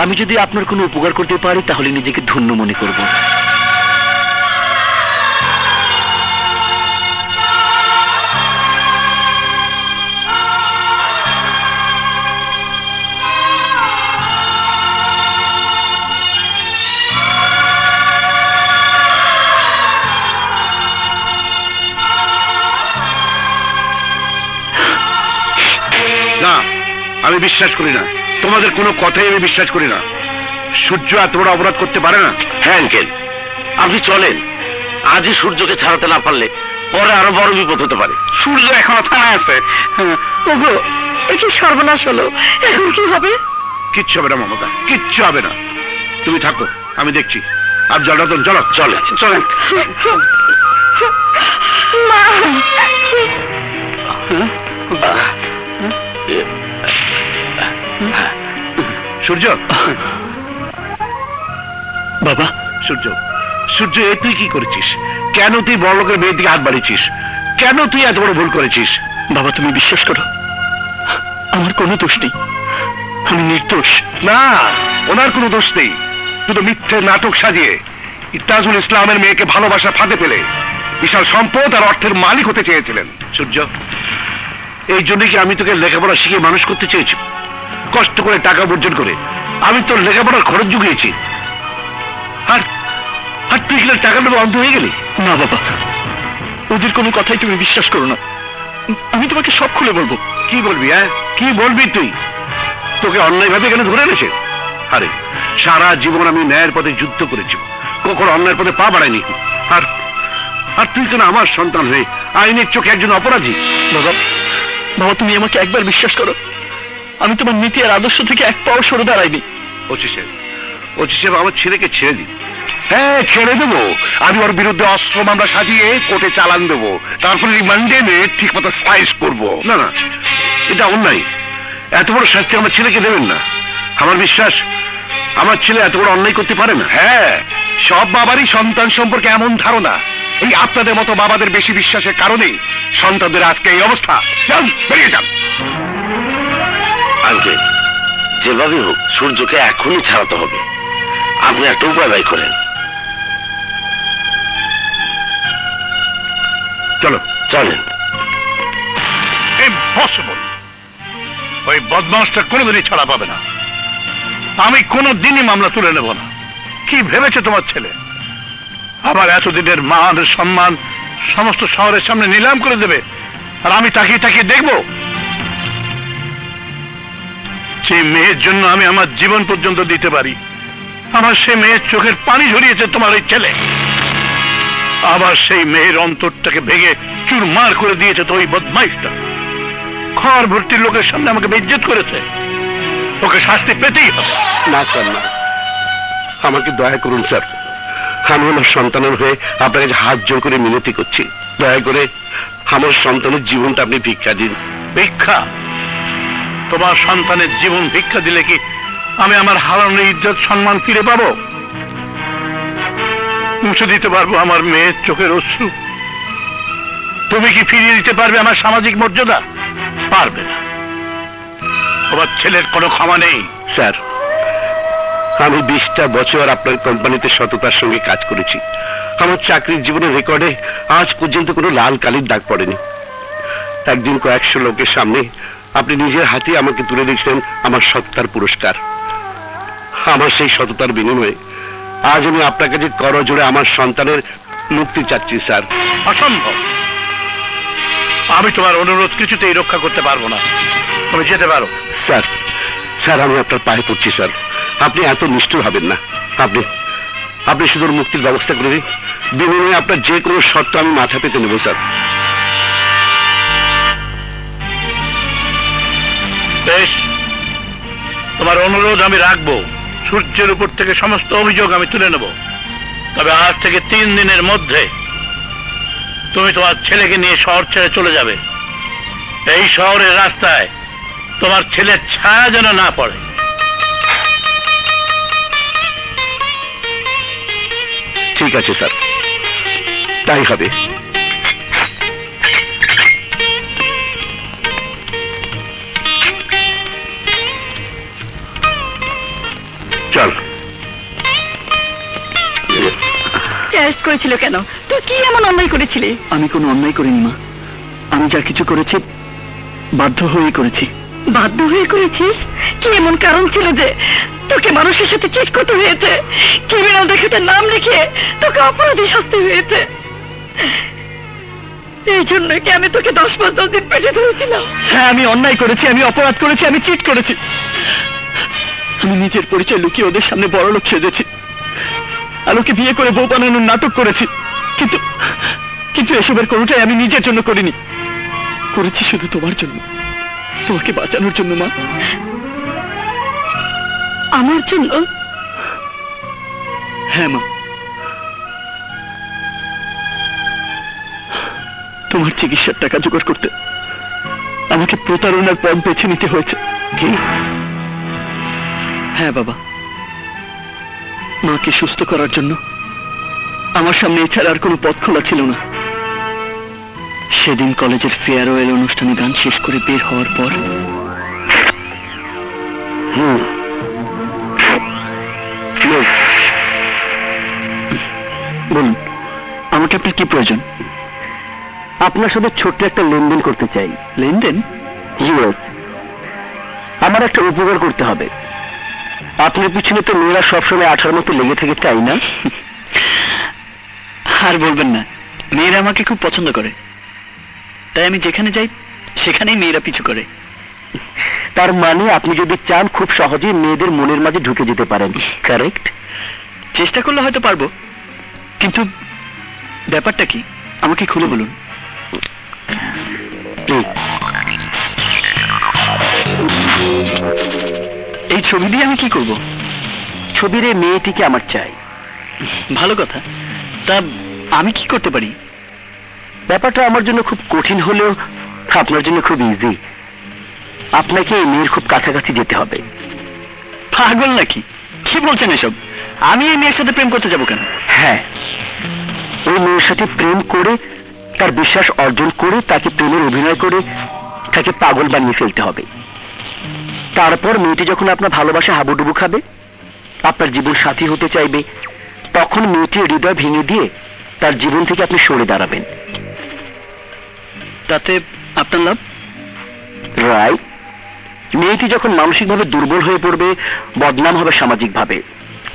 [SPEAKER 1] আমি যদি আপনার কোনো উপকার করতে পারি তাহলে নিজেকে ধন্য মনে করব।
[SPEAKER 3] না, আমি বিশ্বাস করি না, তোমাদের কোনো কথাই আমি বিশ্বাস করি না। সূর্য এত বড় অপরাধ করতে পারে না। হ্যাঁ আঙ্কেল, আপনি চলেন। আজই সূর্যকে ছাড়াতে না পারলে পরে আরো বড় বিপদ হতে পারে। সূর্য এখনো থানায় আছে।
[SPEAKER 2] ওগো, কি সর্বনাশ হলো, এখন কি হবে?
[SPEAKER 3] কিচ্ছু হবে না মমতা, কিচ্ছু হবে না। তুমি থাকো, আমি দেখছি। আর জলরতন চলো। চলে চলেন।
[SPEAKER 2] মা,
[SPEAKER 3] সূর্য।
[SPEAKER 1] বাবা।
[SPEAKER 3] সূর্য, সূর্য, এ তুই কি করেছিস? কেন তুই বড় লোকের মেয়ের দিকে হাত বাড়িয়েছিস? কেন তুই এত বড় ভুল করেছিস?
[SPEAKER 1] বাবা, তুমি বিশ্বাস করো, আমার কোনো দোষ নেই, আমি নির্দোষ।
[SPEAKER 3] না, ওনার কোনো দোষ নেই। শুধু মিথ্যে নাটক সাজিয়ে ইত্তাজুল ইসলামের মেয়েকে ভালোবাসা ফাঁদে ফেলে বিশাল সম্পদ আর অর্থের মালিক হতে চেয়েছিলেন। সূর্য, এই জন্য কি আমি তোকে লেখাপড়া শিখে মানুষ করতে চেয়েছি? কষ্ট করে টাকা উপার্জন করে আমি তোর লেখাপড়ার খরচ জুগিয়েছি, আর আর তুই গেলে টাকা নেবো অন্ধ হয়ে গেলি?
[SPEAKER 1] না বাবা, ওদের কোনো কথাই তুমি বিশ্বাস করো না, আমি তোমাকে সব খুলে বলবো।
[SPEAKER 3] কি বলবি? হ্যাঁ, কি বলবি তুই? তোকে অন্যায়ভাবে এখানে ধরে এনেছে? আরে সারা জীবন আমি ন্যায়ের পথে যুদ্ধ করেছি, কখনো অন্যায়ের পথে পা বাড়াইনি। আর আর তুই কেন আমার সন্তান হয়ে আইনের চোখে একজন অপরাধী?
[SPEAKER 1] বাবা, বাবা তুমি আমাকে একবার বিশ্বাস করো, আমি তোমার নীতি আর আদর্শ থেকে এক পাও সরে দাঁড়াইনি।
[SPEAKER 3] ওসি সাহেব আমার ছেলেকে ছেড়ে দিন। হ্যাঁ, ছেড়ে দেবো। আমি ওর বিরুদ্ধে অস্ত্র মামলা সাজিয়ে কোর্টে চালান দেবো, তারপরে রিমান্ডে এনে ঠিক মতো সাইজ করবো। না না, এটা অন্যায়। এত বড় শাস্তি আমার ছেলেকে দেবেন না। আমার বিশ্বাস আমার ছেলে এত বড় অন্যায় করতে পারে না। হ্যাঁ, সব বাবারই সন্তান সম্পর্কে এমন ধারণা। এই আপনাদের মতো বাবাদের বেশি বিশ্বাসের কারণেই সন্তানদের আজকে এই অবস্থা। যান, বেরিয়ে যান। আঙ্কেল, যেভাবে হোক সূর্যকে এখনই ছাড়াতে হবে। আপনি একটা উপায় বাই করেন। চলো, চলেন।
[SPEAKER 6] ইম্পসিবল। ওই বদমাসটা কোনোদিনই ছাড়া পাবে না। আমি কোনোদিনই মামলা তুলে নেব না। কি ভেবেছে তোমার ছেলে? আবার এতদিনের মান সম্মান সমস্ত শহরের সামনে নিলাম করে দেবে, আর আমি তাকিয়ে তাকিয়ে দেখব? যে মেয়ের জন্য আমি আমার জীবন পর্যন্ত দিতে পারি, আমার সে মেয়ের চোখের পানি ঝরিয়েছে তোমার ওই ছেলে। আবার সেই মেয়ের অন্তরটাকে ভেঙে চুরমার করে দিয়েছে তো ওই বদমাইশটা। ঘর ভর্তির লোকের সামনে আমাকে বেইজ্জত করেছে। ওকে শাস্তি পেতেই হবে।
[SPEAKER 3] না স্যার, না, আমাকে দয়া করুন স্যার। আমি আমার সন্তানের হয়ে আপনার কাছে হাত জোর করে মিনতি করছি, দয়া করে আমার সন্তানের জীবনটা আপনি ভিক্ষা দিন।
[SPEAKER 6] ভিক্ষা? তোমার সন্তানের জীবন ভিক্ষা দিলে কি আমি আমার হারানো ইজ্জত সম্মান ফিরে পাবো? মুছে দিতে পারবো আমার মেয়ের চোখের অশ্রু? তুমি কি ফিরিয়ে দিতে পারবে আমার সামাজিক মর্যাদা? পারবে না। তোমার ছেলের কোনো ক্ষমা নেই।
[SPEAKER 3] স্যার, আমি 20টা বছর আপনার কোম্পানিতে সততার সঙ্গে কাজ করেছি। আমার চাকরির জীবনের রেকর্ডে আজ পর্যন্ত কোনো লাল কালির দাগ পড়েনি। একদিন কয়েকশো লোকের সামনে আপনি নিজের হাতে আমাকে তুলে দিয়েছিলেন আমার সততার পুরস্কার। আমার সেই সততার বিনিময়ে আজ আমি আপনার কাছে করজোড়ে আমার সন্তানের মুক্তি চাচ্ছি স্যার।
[SPEAKER 6] অসম্ভব। আমি তোমার অনুরোধ কিছুতেই রক্ষা করতে পারবো না। তুমি যেতে পারো।
[SPEAKER 3] স্যার, স্যার আমি আপনার পায়ে পড়ছি স্যার, আপনি এত নিষ্ঠুর হবেন না। আপনি শুধু মুক্তির ব্যবস্থা করে দিন। বিনিময়ে আপনার যে কোনো শর্ত আমি মাথা পেতে নেব স্যার।
[SPEAKER 6] বেশ, তোমার অনুরোধ আমি রাখবো। সূর্যের উপর থেকে সমস্ত অভিযোগ আমি তুলে নেব। তবে আজ থেকে 3 দিনের মধ্যে তুমি তোমার ছেলেকে নিয়ে শহর ছেড়ে চলে যাবে। এই শহরের রাস্তায় তোমার ছেলের ছায়া যেন না পড়ে।
[SPEAKER 3] ঠিক আছে স্যার, তাই হবে। চল।
[SPEAKER 2] অ্যারেস্ট করেছিল কেন? তুই কি এমন অন্যায় করেছিলি?
[SPEAKER 1] আমি কোনো অন্যায় করিনি মা, আমি যা কিছু করেছি বাধ্য হয়েই করেছি।
[SPEAKER 2] বাধ্য হয়ে করেছিস? কি এমন কারণ ছিল যে তোকে মানুষের সাথে চিট করতে হয়েছে? ক্রিমিনাল দেখাতে নাম লিখে তোকে অপরাধী শাস্তি হয়েছে। এই জন্য কি আমি তোকে 10-15 দিন পেটে ধরেছিলাম?
[SPEAKER 1] হ্যাঁ, আমি অন্যায় করেছি, আমি অপরাধ করেছি, আমি চিট করেছি। আমি নিজের পরিচয় লুকিয়ে ওদের সামনে বড় লোক সেজেছি, আলোকে বিয়ে করে বউ বানানোর নাটক করেছি। কিন্তু কিন্তু এসবের কোনোটাই আমি নিজের জন্য করিনি, করেছি শুধু তোমার জন্য, তোমাকে বাঁচানোর জন্য মা।
[SPEAKER 2] আমার জন্য?
[SPEAKER 1] হ্যাঁ মা, তোমার চিকিৎসার টাকা জোগাড় করতে আমাকে প্রতারণার পথ বেছে নিতে হয়েছে।
[SPEAKER 3] কি?
[SPEAKER 1] হ্যাঁ বাবা, মাকে সুস্থ করার জন্য আমার সামনে এছাড়া আর কোনো পথ খোলা ছিল না। সেদিন কলেজের ফেয়ারওয়েল অনুষ্ঠানে গান শেষ করে বের হওয়ার পর বলুন, আমাকে আপনার কি প্রয়োজন? আপনার সাথে ছোট্ট একটা লেনদেন করতে চাই। লেনদেন? ইউএস। আমার একটা উপকার করতে হবে। আপনার পিছনে তো মেয়েরা সবসময় 8টার মতো লেগে থাকে, তাই না? আর বলবেন না, মেয়েরা আমাকে খুব পছন্দ করে, তাই আমি যেখানে যাই সেখানেই মেয়েরা পিছু করে।
[SPEAKER 3] তার মানে আপনি যদি চান খুব সহজেই মেয়েদের মনের মাঝে ঢুকে যেতে পারেন, কারেক্ট?
[SPEAKER 1] চেষ্টা করলে হয়তো পারবো, কিন্তু ব্যাপারটা কি আমাকে খুলে বলুন। এই ছবি দিয়ে আমি কি করব?
[SPEAKER 3] ছবির এই মেয়েটিকে আমার চাই।
[SPEAKER 1] ভালো কথা, তা আমি কি করতে পারি?
[SPEAKER 3] ব্যাপারটা আমার জন্য খুব কঠিন হলেও আপনার জন্য খুব ইজি। আপনাকে এই মেয়ের খুব কাছাকাছি যেতে হবে।
[SPEAKER 1] পাগল নাকি? কি বলছেন এসব? আমি এই মেয়ের সাথে প্রেম করতে যাবো কেন?
[SPEAKER 3] হ্যাঁ, ওই মেয়ের সাথে প্রেম করে তার বিশ্বাস অর্জন করে তাকে প্রেমের অভিনয় করে তাকে পাগল বানিয়ে ফেলতে হবে। তারপর মেয়েটি যখন আপনার ভালোবাসা হাবুডুবু খাবে, আপনার জীবন সাথী হতে চাইবে, তখন মেয়েটির হৃদয় ভেঙে দিয়ে তার জীবন থেকে আপনি সরে দাঁড়াবেন।
[SPEAKER 1] তাতে আপনার লাভ?
[SPEAKER 3] রাইট। মেয়েটি যখন মানসিকভাবে দুর্বল হয়ে পড়বে, বদনাম হবে সামাজিকভাবে,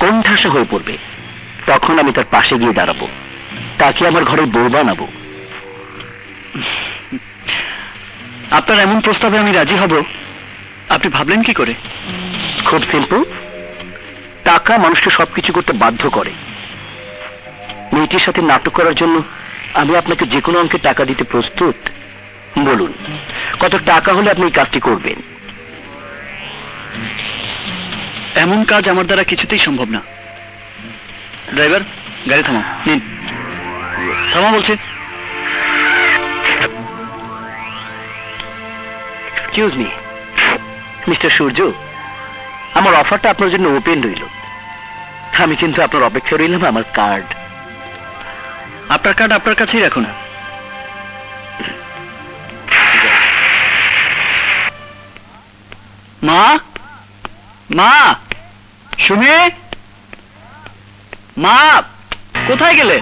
[SPEAKER 3] কোণঠাসা হয়ে পড়বে, তখন আমি তার পাশে গিয়ে দাঁড়াবো, তাকে আমার ঘরে বউ বানাবো।
[SPEAKER 1] আপনার এমন প্রস্তাবে আমি রাজি হব, আপনি ভাবলেন কি করে?
[SPEAKER 3] খুব সিম্পল। টাকা মানুষকে সবকিছু করতে বাধ্য করে। মেয়েটির সাথে নাটক করার জন্য আমি আপনাকে যে কোনো অঙ্কে টাকা দিতে প্রস্তুত। বলুন, কত টাকা হলে আপনি এই কাজটি করবেন?
[SPEAKER 1] এমন কাজ আমার দ্বারা কিছুতেই সম্ভব না। ড্রাইভার, গাড়ি থামাও। নিন, থামা বলছে।
[SPEAKER 3] এক্সকিউজ মি মিস্টার সূর্য, আমার অফারটা আপনার জন্য ওপেন রইল। আমি কিন্তু আপনার অপেক্ষা রইলাম আমার কার্ড।
[SPEAKER 1] আপনার কার্ড আপনার কাছেই রাখুন। মা, মা, সুমি, মা, কোথায় গেলে?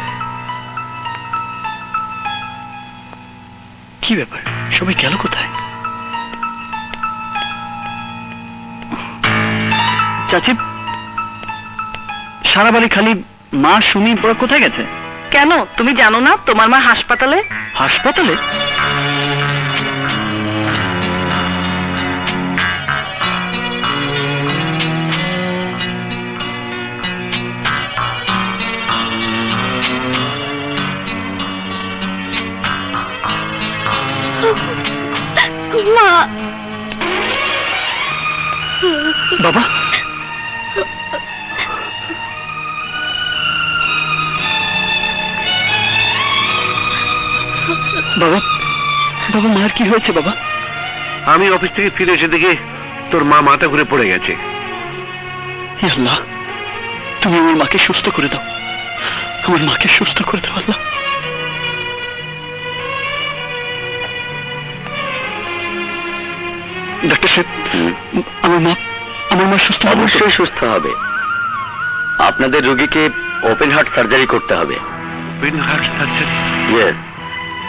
[SPEAKER 1] কি ব্যাপার, সবাই গেল কোথায়? চাচি, সারা বাড়ি খালি মা, সুমি, ওরা কোথায় গেছে?
[SPEAKER 2] কেন, তুমি জানো না তোমার মা হাসপাতালে?
[SPEAKER 1] হাসপাতালে?
[SPEAKER 2] মা,
[SPEAKER 1] বাবা, বাবা, বাবা, মার কি হয়েছে বাবা?
[SPEAKER 6] আমি অফিস থেকে ফিরে এসে দেখে তোর মা মাথা ঘুরে পড়ে গেছে।
[SPEAKER 1] হে আল্লাহ, তুমি আমার মাকে সুস্থ করে দাও, আমার মাকে সুস্থ করে দাও আল্লাহ। ডাক্তার সাহেব, আমার মা সুস্থ হবে?
[SPEAKER 3] অবশ্যই সুস্থ হবে। আপনাদের রোগীকে ওপেন হার্ট সার্জারি করতে হবে।
[SPEAKER 6] Open heart surgery?
[SPEAKER 3] ইয়েস,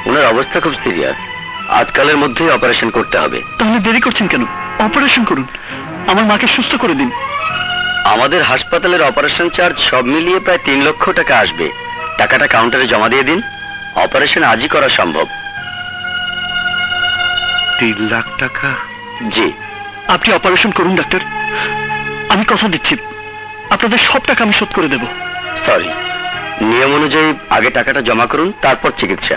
[SPEAKER 3] ওনার অবস্থা খুব সিরিয়াস, আজকালের মধ্যেই অপারেশন করতে হবে।
[SPEAKER 1] তাহলে দেরি করছেন কেন? অপারেশন করুন, আমার মাকে সুস্থ করে দিন।
[SPEAKER 3] আমাদের হাসপাতালের অপারেশন চার্জ সব মিলিয়ে প্রায় 3 লক্ষ টাকা আসবে। টাকাটা কাউন্টারে জমা দিয়ে দিন, অপারেশন আজই করা সম্ভব।
[SPEAKER 6] 3 লাখ টাকা?
[SPEAKER 3] জি।
[SPEAKER 1] আপনি অপারেশন করুন ডাক্তার, আমি কথা দিচ্ছি আপনাদের সব টাকা আমি শোধ করে দেব।
[SPEAKER 3] সরি, নিয়ম অনুযায়ী আগে টাকাটা জমা করুন, তারপর চিকিৎসা।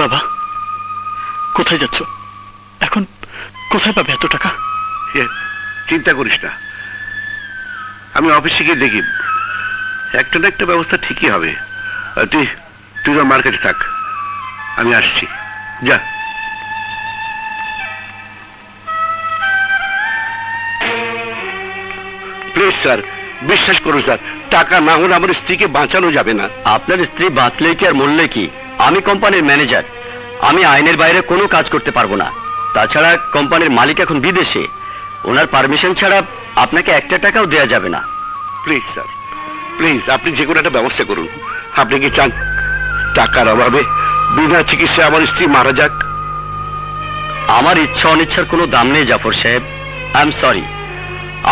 [SPEAKER 1] বাবা, কোথায় যাচ্ছ এখন? কোথায় পাবে এত টাকা?
[SPEAKER 6] চিন্তা করিস না, আমি অফিসে গিয়ে দেখি, একটা না একটা ব্যবস্থা ঠিকই হবে। তুই তোর মার্কেটে থাক, আমি আসছি। যা। প্লিজ স্যার, বিশ্বাস করুন স্যার, টাকা না হলে আমার স্ত্রীকে বাঁচানো যাবে না।
[SPEAKER 3] আপনার স্ত্রী বাঁচলে কি আর মরলে কি? আমি কোম্পানির ম্যানেজার, আমি আইনের বাইরে কোনো কাজ করতে পারবো না। তাছাড়া কোম্পানির মালিক এখন বিদেশে, ওনার পারমিশন ছাড়া আপনাকে একটা টাকাও দেয়া যাবে না।
[SPEAKER 6] প্লিজ স্যার, প্লিজ আপনি যে কোনো একটা ব্যবস্থা করুন। আপনি কি চান টাকার অভাবে বিনা চিকিৎসায় আমার স্ত্রী মারা যাক?
[SPEAKER 3] আমার ইচ্ছা অনিচ্ছার কোনো দাম নেই জাফর সাহেব, আই এম সরি,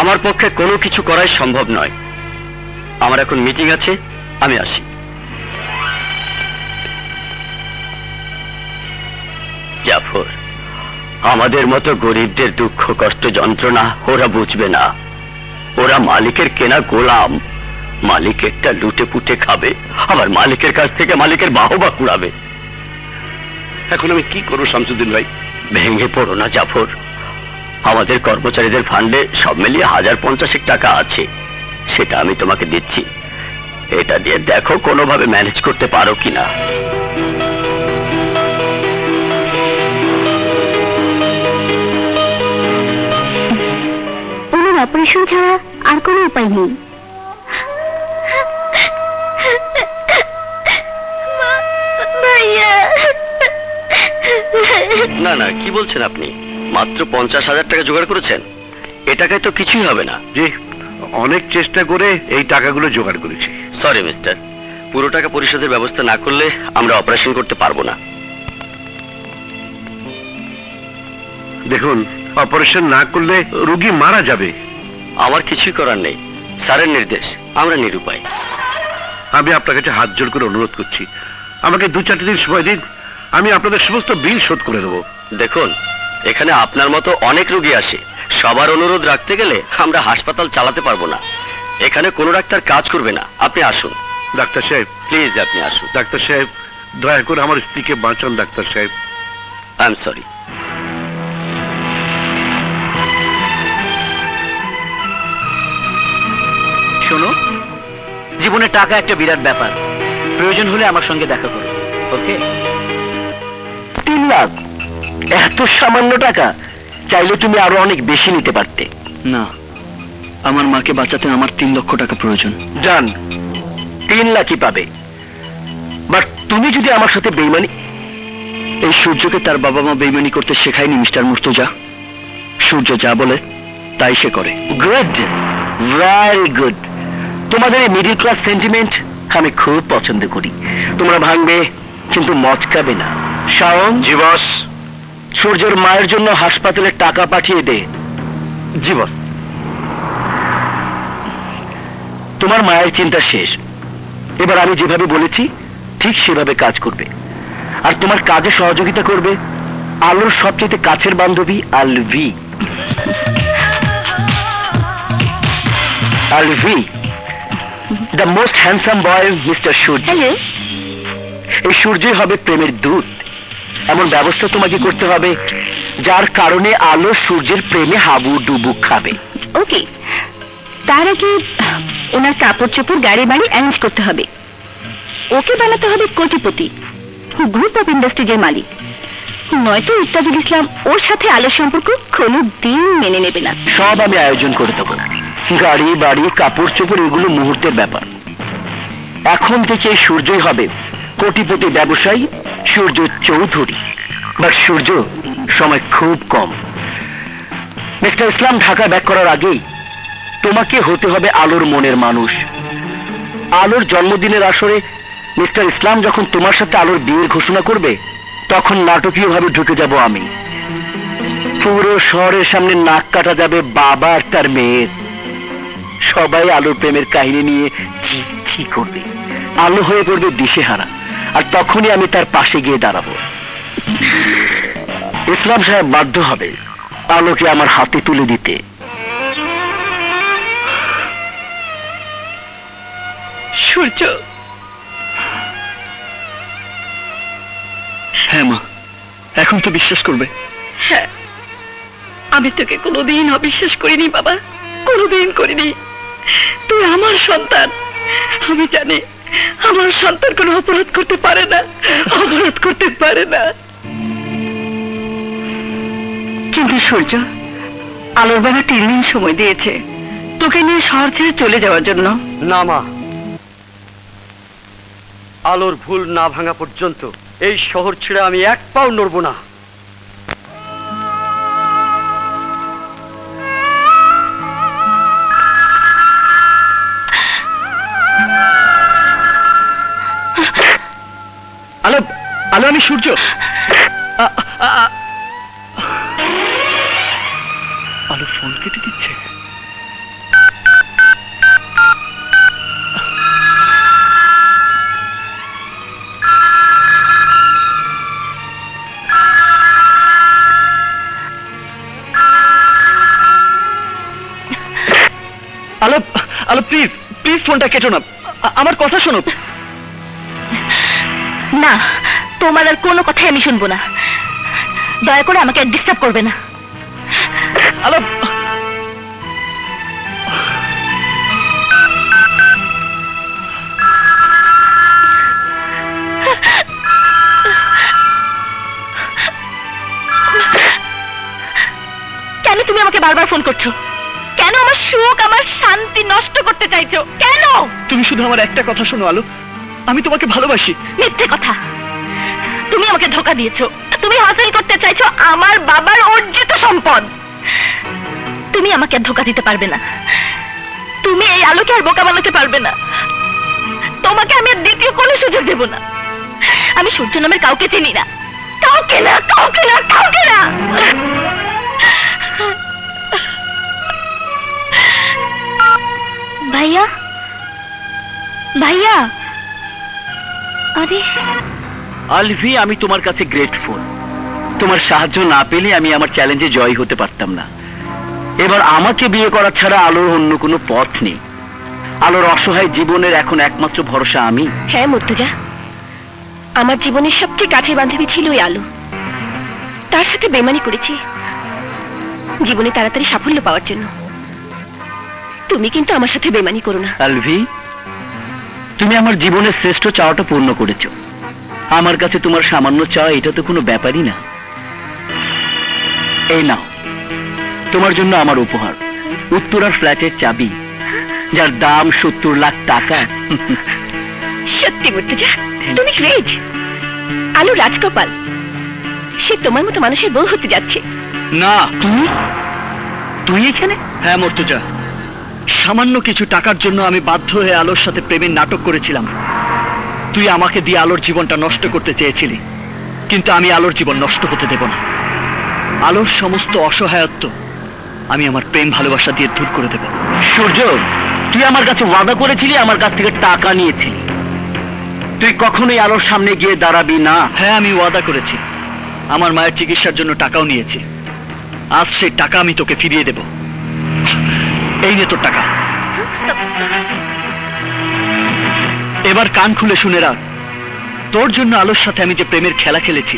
[SPEAKER 3] আমার পক্ষে কোনো কিছু করাই সম্ভব নয়। আমার এখন মিটিং আছে, আমি আসি। জাফর, আমাদের মতো গরিবদের দুঃখ কষ্ট যন্ত্রণা ওরা বুঝবে না। ওরা মালিকের কেনা গোলাম, মালিকেরটা লুটে পুটে খাবে, আবার মালিকের কাছ থেকে মালিকের বাহবা কুড়াবে। এখন আমি কি করব শামসুদ্দিন ভাই? ভেঙে পড়ো না জাফর, আমাদের কর্মচারীদের ফান্ডে সব মিলিয়ে 1050 টাকা আছে, সেটা আমি তোমাকে দিচ্ছি। এটা দিয়ে দেখো কোনোভাবে ম্যানেজ করতে পারো কিনা।
[SPEAKER 2] ওনার অপারেশন ছাড়া আর কোনো উপায় নেই।
[SPEAKER 3] না না, কি বলছেন আপনি? মাত্র 50,000 টাকা জোগাড় করেছেন? এ টাকায় তো কিছুই হবে না।
[SPEAKER 6] জি, অনেক চেষ্টা করে এই টাকাগুলো জোগাড় করেছি।
[SPEAKER 3] সরি মিস্টার, পুরো টাকা পরিশোধের ব্যবস্থা না করলে আমরা অপারেশন করতে পারবো না।
[SPEAKER 6] দেখুন, অপারেশন না করলে রোগী মারা যাবে।
[SPEAKER 3] আমার কিছুই করার নেই, স্যারের নির্দেশ, আমরা নিরুপায়।
[SPEAKER 6] আমি আপনার কাছে হাত জোড় করে অনুরোধ করছি, আমাকে 2-4 দিন সময় দিন, আমি আপনাদের সমস্ত বিল শোধ করে দেবো।
[SPEAKER 3] দেখুন, এখানে আপনার মতো অনেক রোগী আসে, সবার অনুরোধ রাখতে গেলে আমরা হাসপাতাল চালাতে পারবো না। এখানে কোনো ডাক্তার কাজ করবে না। আপনি আসুন।
[SPEAKER 6] ডাক্তার সাহেব
[SPEAKER 3] প্লিজ আপনি আসুন।
[SPEAKER 6] ডাক্তার সাহেব, দয়া করে আমার স্ত্রীকে বাঁচান ডাক্তার সাহেব।
[SPEAKER 3] I am sorry.
[SPEAKER 1] শোনো, জীবনে টাকা একটা বিরাট ব্যাপার, প্রয়োজন হলে আমার সঙ্গে দেখা করো, ওকে?
[SPEAKER 3] 3 লাখ? এত সামান্য টাকা? চাইলে তুমি আরো অনেক বেশি নিতে পারতে।
[SPEAKER 1] না, আমার মাকে বাঁচাতে আমার 3 লক্ষ টাকা প্রয়োজন।
[SPEAKER 3] জান, 3 লাখই পাবে, বাট তুমি যদি আমার সাথে বেইমানি।
[SPEAKER 1] এই সূর্যকে তার বাবা মা বেইমানি করতে শেখায়নি মিস্টার মুর্তজা। সূর্য যা বলে তাই সে করে।
[SPEAKER 3] Good, very good. তোমাদের এই মিডল ক্লাস সেন্টিমেন্ট আমি খুব পছন্দ করি। তোমরা ভাঙবে কিন্তু মচকাবে না। শাওন। জি বস। সূর্যের মায়ের জন্য হাসপাতালে টাকা পাঠিয়ে দে। জি বস। তোমার মায়ের চিন্তা শেষ, এবার আমি যেভাবে বলেছি ঠিক সেভাবে কাজ করবে। আর তোমার কাজে সহযোগিতা করবে আলোর সবচেয়ে কাছের বান্ধবী Alvi. Alvi, the most handsome boy mister Surya. এই সূর্যই হবে প্রেমের দূত। এমন ব্যবস্থা তোমাকে করতে হবে যার কারণে আলো সূর্যের প্রেমে হাবু ডুবু খাবে।
[SPEAKER 2] ওকে, তার আগে ওনার কাপড় চোপড় গাড়ি বাড়ি অ্যারেঞ্জ করতে হবে। ওকে বানাতে হবে কোটিপতি, গ্রুপ অফ ইন্ডাস্ট্রিজের মালিক। নয়তো ইত্তাজুল ইসলাম ওর সাথে আলোর সম্পর্ক কোনো দিন মেনে নেবে না।
[SPEAKER 3] সব আমি আয়োজন করে দেবো। গাড়ি বাড়ি কাপড় চোপড় এগুলো মুহূর্তের ব্যাপার। এখন থেকে সূর্যই হবে কোটিপতি ব্যবসায়ী সূর্য চৌধুরী। বাট সূর্য সময় খুব কম। মিস্টার ইসলাম ঢাকা ব্যাক করার আগেই তোমাকে হতে হবে আলোর মনের মানুষ। আলোর জন্মদিনের আসরে মিস্টার ইসলাম যখন তোমার সাথে আলোর বিয়ের ঘোষণা করবে, তখন নাটকীয়ভাবে ঢুকে যাব আমি। পুরো শহরের সামনে নাক কাটা যাবে বাবা আর তার মেয়ের। সবাই আলোর প্রেমের কাহিনী নিয়ে ছি ছি করবে। আলো হয়ে পড়বে দিশেহারা, আর তখনই আমি তার পাশে গিয়ে দাঁড়াবো। ইসলাম সাহেব বাধ্য হবে আলোকে আমার হাতে তুলে দিতে।
[SPEAKER 1] সূর্য। হ্যাঁ মা, এখন তো বিশ্বাস করবে।
[SPEAKER 2] হ্যাঁ, আমি তোকে কোনোদিন অবিশ্বাস করিনি বাবা, কোনোদিন করিনি। তুই আমার সন্তান। আমি জানি আমার সন্তান কোনো অপরাধ করতে পারে না, অপরাধ করতে পারে না। কিন্তু সূর্য, আলোর বাবা 3 দিন সময় দিয়েছে তোকে নিয়ে শহর ছেড়ে চলে যাওয়ার জন্য।
[SPEAKER 3] না মা, আলোর ভুল না ভাঙা পর্যন্ত এই শহর ছেড়ে আমি এক পাও নড়ব না।
[SPEAKER 1] আলো, আলো, আমি সূর্য। আলো ফোন কেটে দিচ্ছে। আলো আলো প্লিজ প্লিজ ফোনটা কেটো না, আমার কথা শোনো।
[SPEAKER 2] না, তোমার আর কোনো কথাই আমি শুনবো না। দয়া করে আমাকে ডিস্টার্ব করবে না।
[SPEAKER 1] আলো
[SPEAKER 2] কেন তুমি আমাকে বারবার ফোন করছো? কেন আমার সুখ আমার শান্তি নষ্ট করতে চাইছো? কেন?
[SPEAKER 1] তুমি শুধু আমার একটা কথা শোনো আলো, আমি তোমাকে ভালোবাসি।
[SPEAKER 2] মিথ্যে কথা। তুমি আমাকে ধোঁকা দিয়েছো। তুমি হাসিল করতে চাইছো আমার বাবার অর্জিত সম্পদ। তুমি আমাকে আর ধোঁকা দিতে পারবে না। তুমি এই আলোকে আর বোকা বানাতে পারবে না। তোমাকে আমি আর দ্বিতীয় কোনো সুযোগ দেব না। আমি সূর্য নামের কাউকে চিনি না, কাউকে না, কাউকে না, কাউকে না। ভাইয়া, ভাইয়া, আরে
[SPEAKER 3] আলভি, আমি তোমার কাছে গ্রেটফুল। তোমার সাহায্য না পেলে আমি আমার চ্যালেঞ্জে জয় হতে পারতাম না। এবার আমাকে বিয়ে করা ছাড়া আলোর অন্য কোনো পথ নেই। আলোর অসহায় জীবনের এখন একমাত্র ভরসা আমি।
[SPEAKER 2] হ্যাঁ মুর্তজা, আমার জীবনের সবচেয়ে কাছের বান্ধবী ছিল ওই আলো। তার সাথে বেমানি করেছি জীবনে তাড়াতাড়ি সাফল্য পাওয়ার জন্য। তুমি কিন্তু আমার সাথে বেমানি করো না।
[SPEAKER 3] আলভি, তুমি আমার জীবনের শ্রেষ্ঠ চাওয়াটা পূর্ণ করেছো। আমার কাছে তোমার সামান্য চাওয়া এটা তো কোনো ব্যাপারই না। এই নাও তোমার জন্য আমার উপহার, উত্তরার ফ্ল্যাটের চাবি, যার দাম 70 লাখ টাকা।
[SPEAKER 2] সত্যি মুর্তজা, তুমি গ্রেট। আলো রাজকপাল, সে তোমার মতো মানুষের বউ হতে যাচ্ছে।
[SPEAKER 1] না,
[SPEAKER 3] তুই এখানে?
[SPEAKER 1] হ্যাঁ মুর্তজা, সামান্য কিছু টাকার জন্য আমি বাধ্য হয়ে আলোর সাথে প্রেমের নাটক করেছিলাম। তুই আমাকে দিয়ে আলোর জীবনটা নষ্ট করতে চেয়েছিলি, কিন্তু আমি আলোর জীবন নষ্ট হতে দেব না। আলোর সমস্ত অসহায়ত্ব আমি আমার প্রেম ভালোবাসা দিয়ে দূর করে দেব।
[SPEAKER 3] সূর্য, তুই আমার কাছে ওয়াদা করেছিলি, আমার কাছ থেকে টাকা নিয়েছিলি। তুই কখনোই আলোর সামনে গিয়ে দাঁড়াবি না।
[SPEAKER 1] হ্যাঁ, আমি ওয়াদা করেছি। আমার মায়ের চিকিৎসার জন্য টাকাও নিয়েছি। আজ সেই টাকা আমি তোকে ফিরিয়ে দেব। এই নে তোর টাকা। এবার কান খুলে শুনে রাখ, তোর জন্য আলোর সাথে আমি যে প্রেমের খেলা খেলেছি,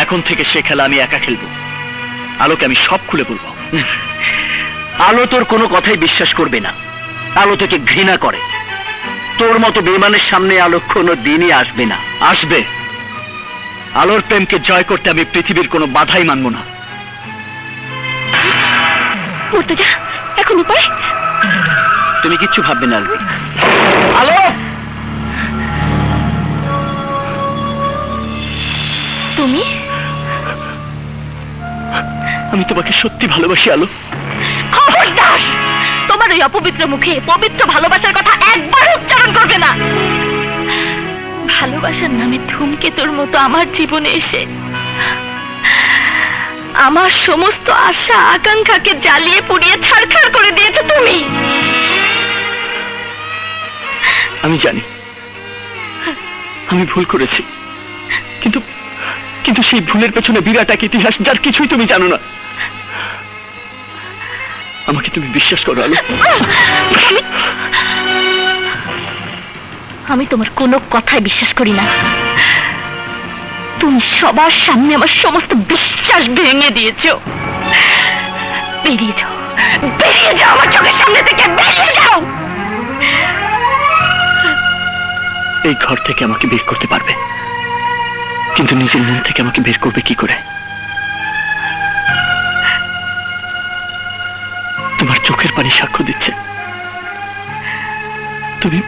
[SPEAKER 1] এখন থেকে সে খেলা আমি একা খেলবো। আলোকে আমি সব খুলে বলবো।
[SPEAKER 3] আলো তোর কোনো কথাই বিশ্বাস করবে না। আলো তোকে ঘৃণা করে। তোর মতো বেঈমানের সামনে আলো কোনো দিনই আসবে না।
[SPEAKER 1] আসবে। আলোর প্রেমকে জয় করতে আমি পৃথিবীর কোনো বাধাই মানব না।
[SPEAKER 2] মুর্তজা, এখন উপায়?
[SPEAKER 3] তুমি কিচ্ছু ভাববে না আলভি। আলো,
[SPEAKER 2] তুমি?
[SPEAKER 1] আমি তোমাকে সত্যি ভালোবাসি আলো।
[SPEAKER 2] খবরদার, তোমার ওই অপবিত্র মুখে পবিত্র ভালোবাসার কথা একবার উচ্চারণ করবে না। ভালোবাসার নামে ধূমকেতুর মতো আমার জীবনে এসে আমার সমস্ত আশা আকাঙ্ক্ষাকে জ্বালিয়ে পুড়িয়ে ছারখার করে দিয়েছো তুমি।
[SPEAKER 1] আমি জানি আমি ভুল করেছি, কিন্তু কিন্তু সেই ভুলের পেছনে বিরাট এক ইতিহাস, যার কিছুই তুমি জানো না। আমাকে তুমি বিশ্বাস করো আলো।
[SPEAKER 2] আমি তোমার কোনো কথাই বিশ্বাস করি না। তুমি সবার সামনে আমার সমস্ত বিশ্বাস ভেঙে দিয়েছো। বেরিয়ে যাও, বেরিয়ে যাও আমার চোখের সামনে থেকে, বেরিয়ে যাও।
[SPEAKER 1] এই ঘর থেকে আমাকে বের করতে পারবে, কিন্তু নিজের মন থেকে আমাকে বের করবে কি করে? তোমার চোখের পানি সাক্ষ্য দিচ্ছে তুমি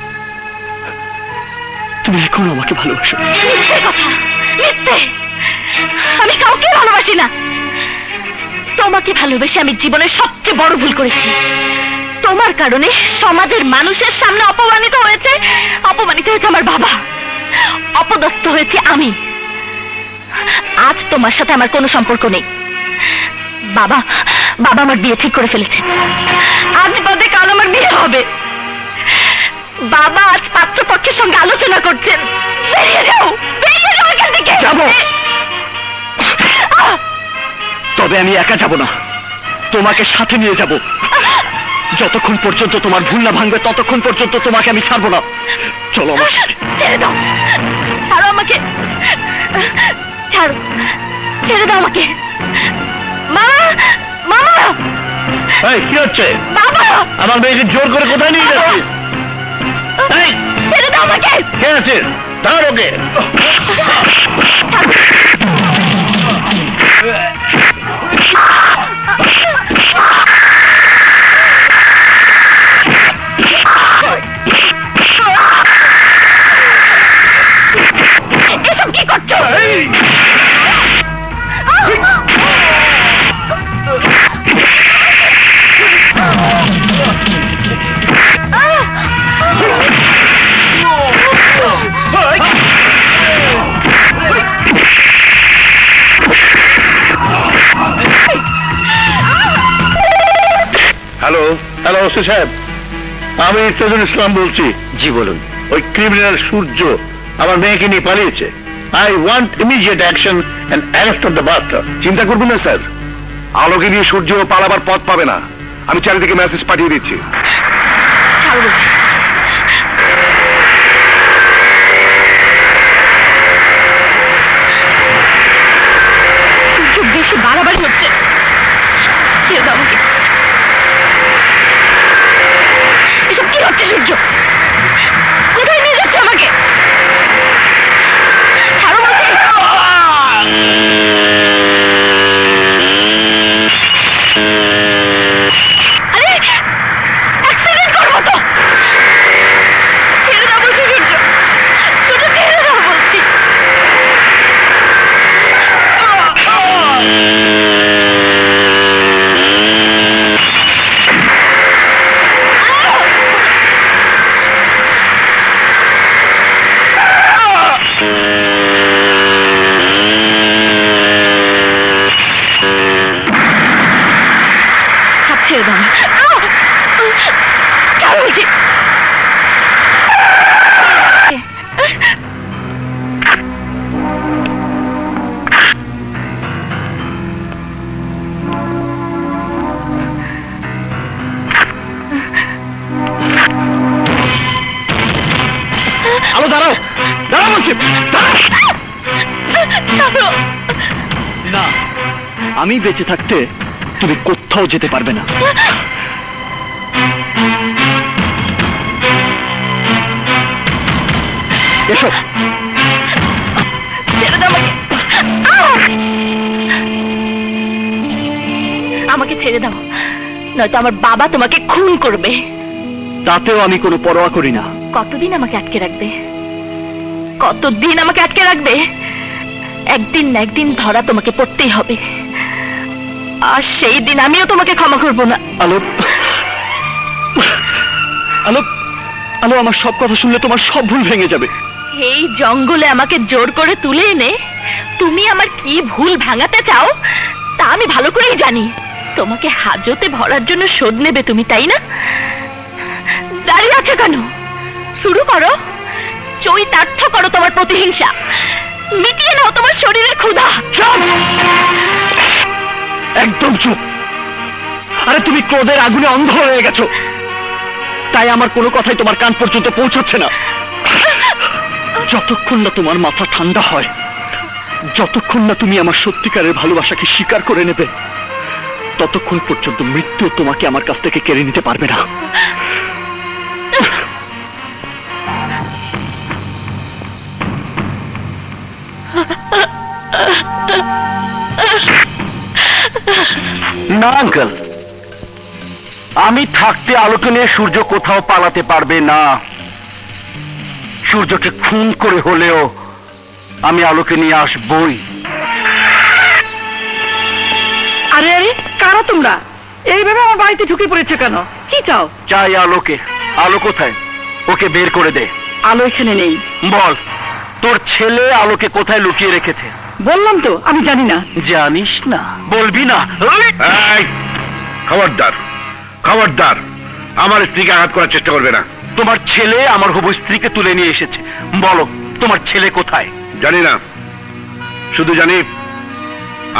[SPEAKER 1] তুমি এখনো আমাকে ভালোবাসো।
[SPEAKER 2] মিথ্যে কথা, মিথ্যে। আমি কাউকে ভালোবাসি না। তোমাকে ভালোবেসে আমি জীবনের সবচেয়ে বড় ভুল করেছি। তোমার কারণে সমাজের মানুষের সামনে অপমানিত হয়েছে আমার বাবা, অপদস্থ হয়েছে আমি। আজ তোমার সাথে আমার কোনো সম্পর্ক নেই। বাবা বাবা আমার বিয়ে ঠিক করে ফেলেছে। আজ বাদে কাল আমার বিয়ে হবে। বাবা আজ পাত্রপক্ষের সঙ্গে আলোচনা করছেন। বেরিয়ে যাও, বেরিয়ে যাও এখান থেকে।
[SPEAKER 1] যাবো, তবে আমি একা যাব না, তোমাকে সাথে নিয়ে যাব। যতক্ষণ পর্যন্ত তোমার ভুল না ভাঙবে ততক্ষণ পর্যন্ত তোমাকে আমি ছাড়বো না। চলো আমার সাথে।
[SPEAKER 2] ছেড়ে দাও, ছাড়ো আমাকে, ছাড়ো, ছেড়ে দাও আমাকে। মা, মামা,
[SPEAKER 3] কি হচ্ছে?
[SPEAKER 2] বাবা,
[SPEAKER 3] আমার মেয়েকে জোর করে কোথায় নিয়ে যাচ্ছিস?
[SPEAKER 2] ছেড়ে দাও আমাকে।
[SPEAKER 3] কে আছে? ধর ওকে।
[SPEAKER 2] এসব কি করছো?
[SPEAKER 3] হ্যালো হ্যালো ওসি সাহেব, আমি ইরফানুল ইসলাম বলছি। জি বলুন। ওই ক্রিমিনাল সূর্য আমার মেয়েকে নিয়ে পালিয়েছে। I want immediate action and arrest of the bastard. চিন্তা করবেন না স্যার, আলোকে নিয়ে সূর্য পালাবার পথ পাবে না। আমি চারিদিকে মেসেজ পাঠিয়ে দিচ্ছি।
[SPEAKER 2] ছাড়ো বলছি। একটু বেশি বাড়াবাড়ি হচ্ছে। ছেড়ে দাও আমাকে। এসব কি হচ্ছে সূর্য? কোথায় নিয়ে যাচ্ছে আমাকে? ছাড়ো বলছি। আরে অ্যাক্সিডেন্ট করবো তো। ছেড়ে দাও বলছি সূর্য, সূর্য ছেড়ে দাও বলছি। হাত ছেড়ে দাও। ছাড়ো বলছি।
[SPEAKER 1] আলো দাঁড়াও, দাঁড়াও বলছি। না, আমি বেঁচে থাকতে তুমি কোথাও যেতে পারবে না। এসো।
[SPEAKER 2] ছেড়ে দাও আমাকে। আমাকে ছেড়ে দাও, নয়তো আমার বাবা তোমাকে খুন করবে।
[SPEAKER 1] তাতেও আমি কোনো পরোয়া করি না।
[SPEAKER 2] কতদিন আমাকে আটকে রাখবে? কতদিন আমাকে আটকে রাখবে? একদিন না একদিন ধরা তোমাকে পড়তেই হবে, আর সেই দিন আমিও তোমাকে ক্ষমা করবো না।
[SPEAKER 1] আলো, আলো, আলো, আমার সব কথা শুনলে তোমার সব ভুল ভেঙে যাবে।
[SPEAKER 2] এই জঙ্গলে আমাকে জোর করে তুলে এনে তুমি আমার কি ভুল ভাঙাতে চাও তা আমি ভালো করেই জানি। তোমাকে হাজতে ভরার জন্য শোধ নেবে তুমি, তাই না? দাঁড়িয়ে আছে কেন? শুরু করো, চরিতার্থ করো তোমার প্রতিহিংসা, মিটিয়ে নাও তোমার শরীরের ক্ষুধা।
[SPEAKER 1] চুপ, একদম চুপ। আরে তুমি ক্রোধের আগুনে অন্ধ হয়ে গেছো, তাই আমার কোনো কথাই তোমার কান পর্যন্ত পৌঁছচ্ছে না। যতক্ষণ না তোমার মাথা ঠান্ডা হয়, যতক্ষণ না তুমি আমার সত্যিকারের ভালোবাসাকে স্বীকার করে নেবে, ততক্ষণ পর্যন্ত মৃত্যু তোমাকে আমার কাছ থেকে কেড়ে নিতে পারবে না।
[SPEAKER 3] না আঙ্কেল, আমি থাকতে আলোকে নিয়ে সূর্য কোথাও পালাতে পারবে না। সূর্যকে খুন করে হলেও আমি আলোকে নিয়ে আসবই।
[SPEAKER 8] আরে আরে, কারা তোমরা? এইভাবে আমার বাড়িতে ঢুকে পড়েছো কেন? কি চাও?
[SPEAKER 3] চাই আলোকে। আলো কোথায়? ওকে বের করে দে।
[SPEAKER 8] আলো এখানে নেই।
[SPEAKER 3] বল, তোর ছেলে আলোকে কোথায় লুকিয়ে রেখেছে?
[SPEAKER 8] বললাম তো আমি জানি না।
[SPEAKER 3] জানিস না? বলবি না? খবরদার, খবরদার, আমার স্ত্রীকে আঘাত করার চেষ্টা করবে না। তোমার ছেলে আমার হবু স্ত্রীকে তুলে নিয়ে এসেছে। বলো, তোমার ছেলে কোথায়? জানি না, শুধু জানি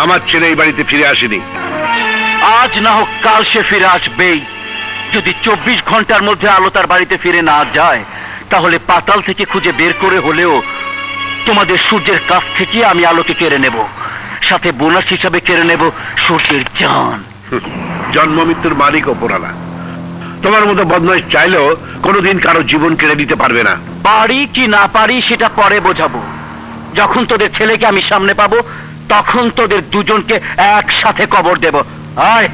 [SPEAKER 3] আমার ছেলে এই বাড়িতে ফিরে আসেনি। আজ না হোক কাল সে ফিরে আসবেই।
[SPEAKER 1] যদি 24 ঘন্টার মধ্যে আলো তার বাড়িতে ফিরে না যায়, তাহলে পাতাল থেকে খুঁজে বের করে হলেও তোমাদের সূর্যের কাছ থেকে আমি আলোকে কেড়ে নেব, সাথে বোনাস হিসাবে কেড়ে নেব সূর্যের জান।
[SPEAKER 3] জন্ম মৃত্যুর মালিক ওপরালা, তোমার মতো বদমাইশ চাইলেও কোনোদিন কারো জীবন কেড়ে দিতে পারবে না।
[SPEAKER 1] পারি কি না পারি সেটা পরে বোঝাবো। যখন তোদের ছেলেকে আমি সামনে পাবো, তখন তোদের দুজনকে একসাথে কবর দেব। আয়।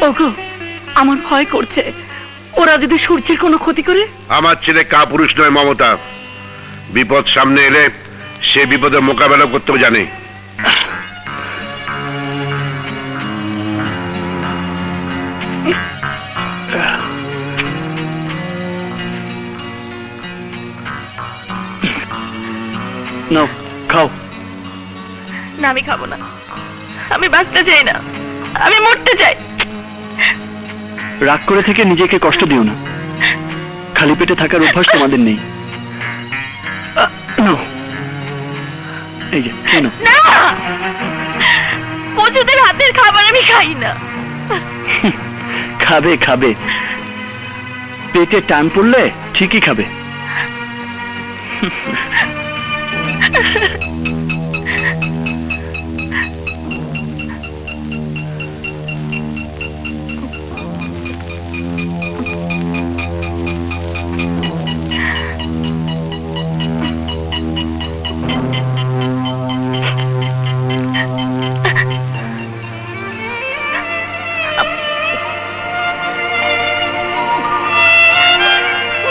[SPEAKER 8] ওগো, আমার ভয় করছে, ওরা যদি সূর্যের কোনো ক্ষতি করে।
[SPEAKER 3] আমার ছেলে কাপুরুষ নয় মমতা, বিপদ সামনে এলে সে বিপদের মোকাবেলা করতে জানে।
[SPEAKER 1] নাও খাও।
[SPEAKER 2] না, আমি খাবো না, আমি বাঁচতে চাই না, আমি মরতে চাই।
[SPEAKER 1] রাগ করে থেকে নিজেকে কষ্ট দিও না, খালি পেটে থাকার অভ্যাস তোমাদের নেই। এই যে কেন
[SPEAKER 2] না, পশুদের হাতের খাবার আমি খাই না।
[SPEAKER 1] খাবে খাবে, পেটে টান পড়লে ঠিকই খাবে।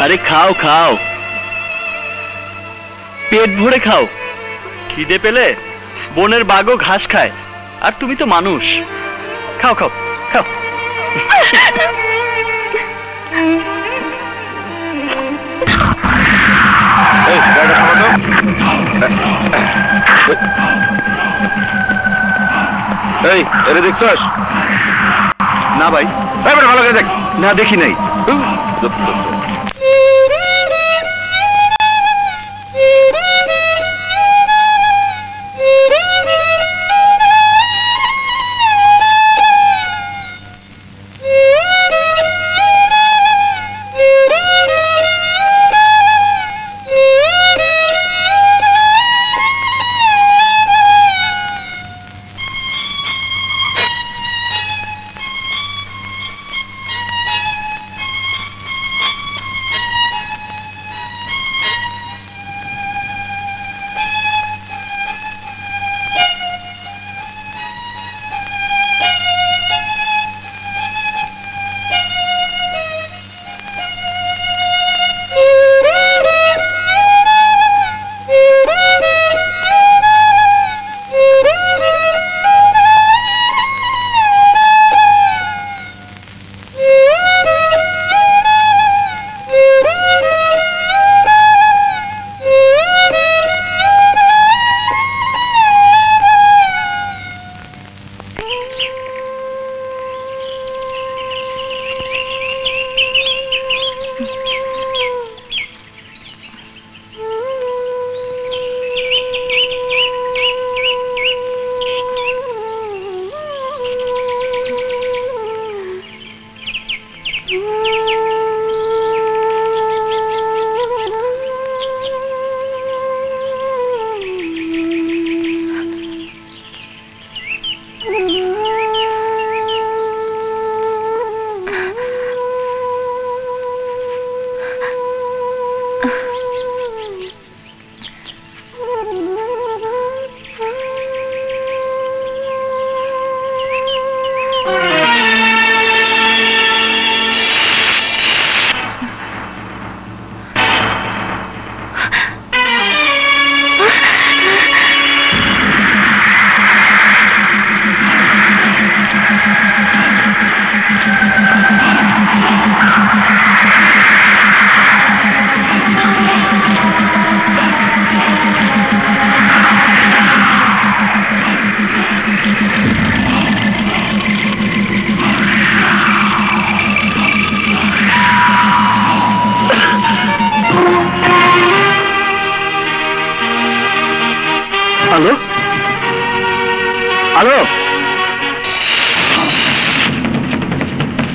[SPEAKER 1] আরে খাও খাও, পেট ভরে খাও। খিদে পেলে বনের বাঘও ঘাস খায়, আর তুমি তো মানুষ। খাও খাও খাও।
[SPEAKER 3] এই এরে দেখছস?
[SPEAKER 1] না ভাই।
[SPEAKER 3] ভালো করে দেখ।
[SPEAKER 1] না, দেখি নাই।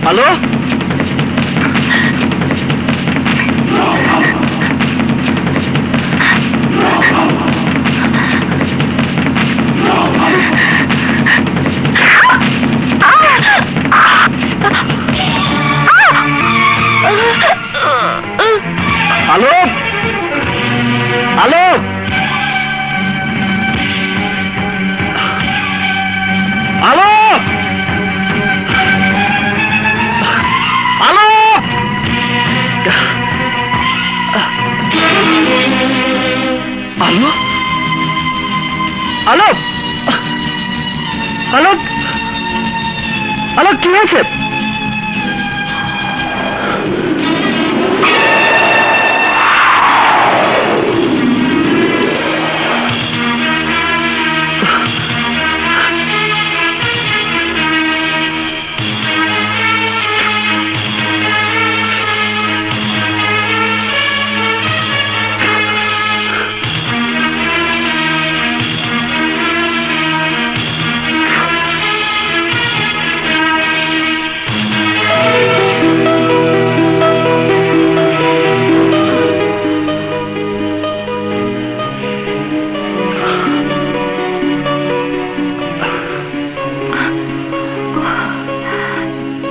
[SPEAKER 1] Hello hello hello hello hello hello hello hello hello কি হয়েছে?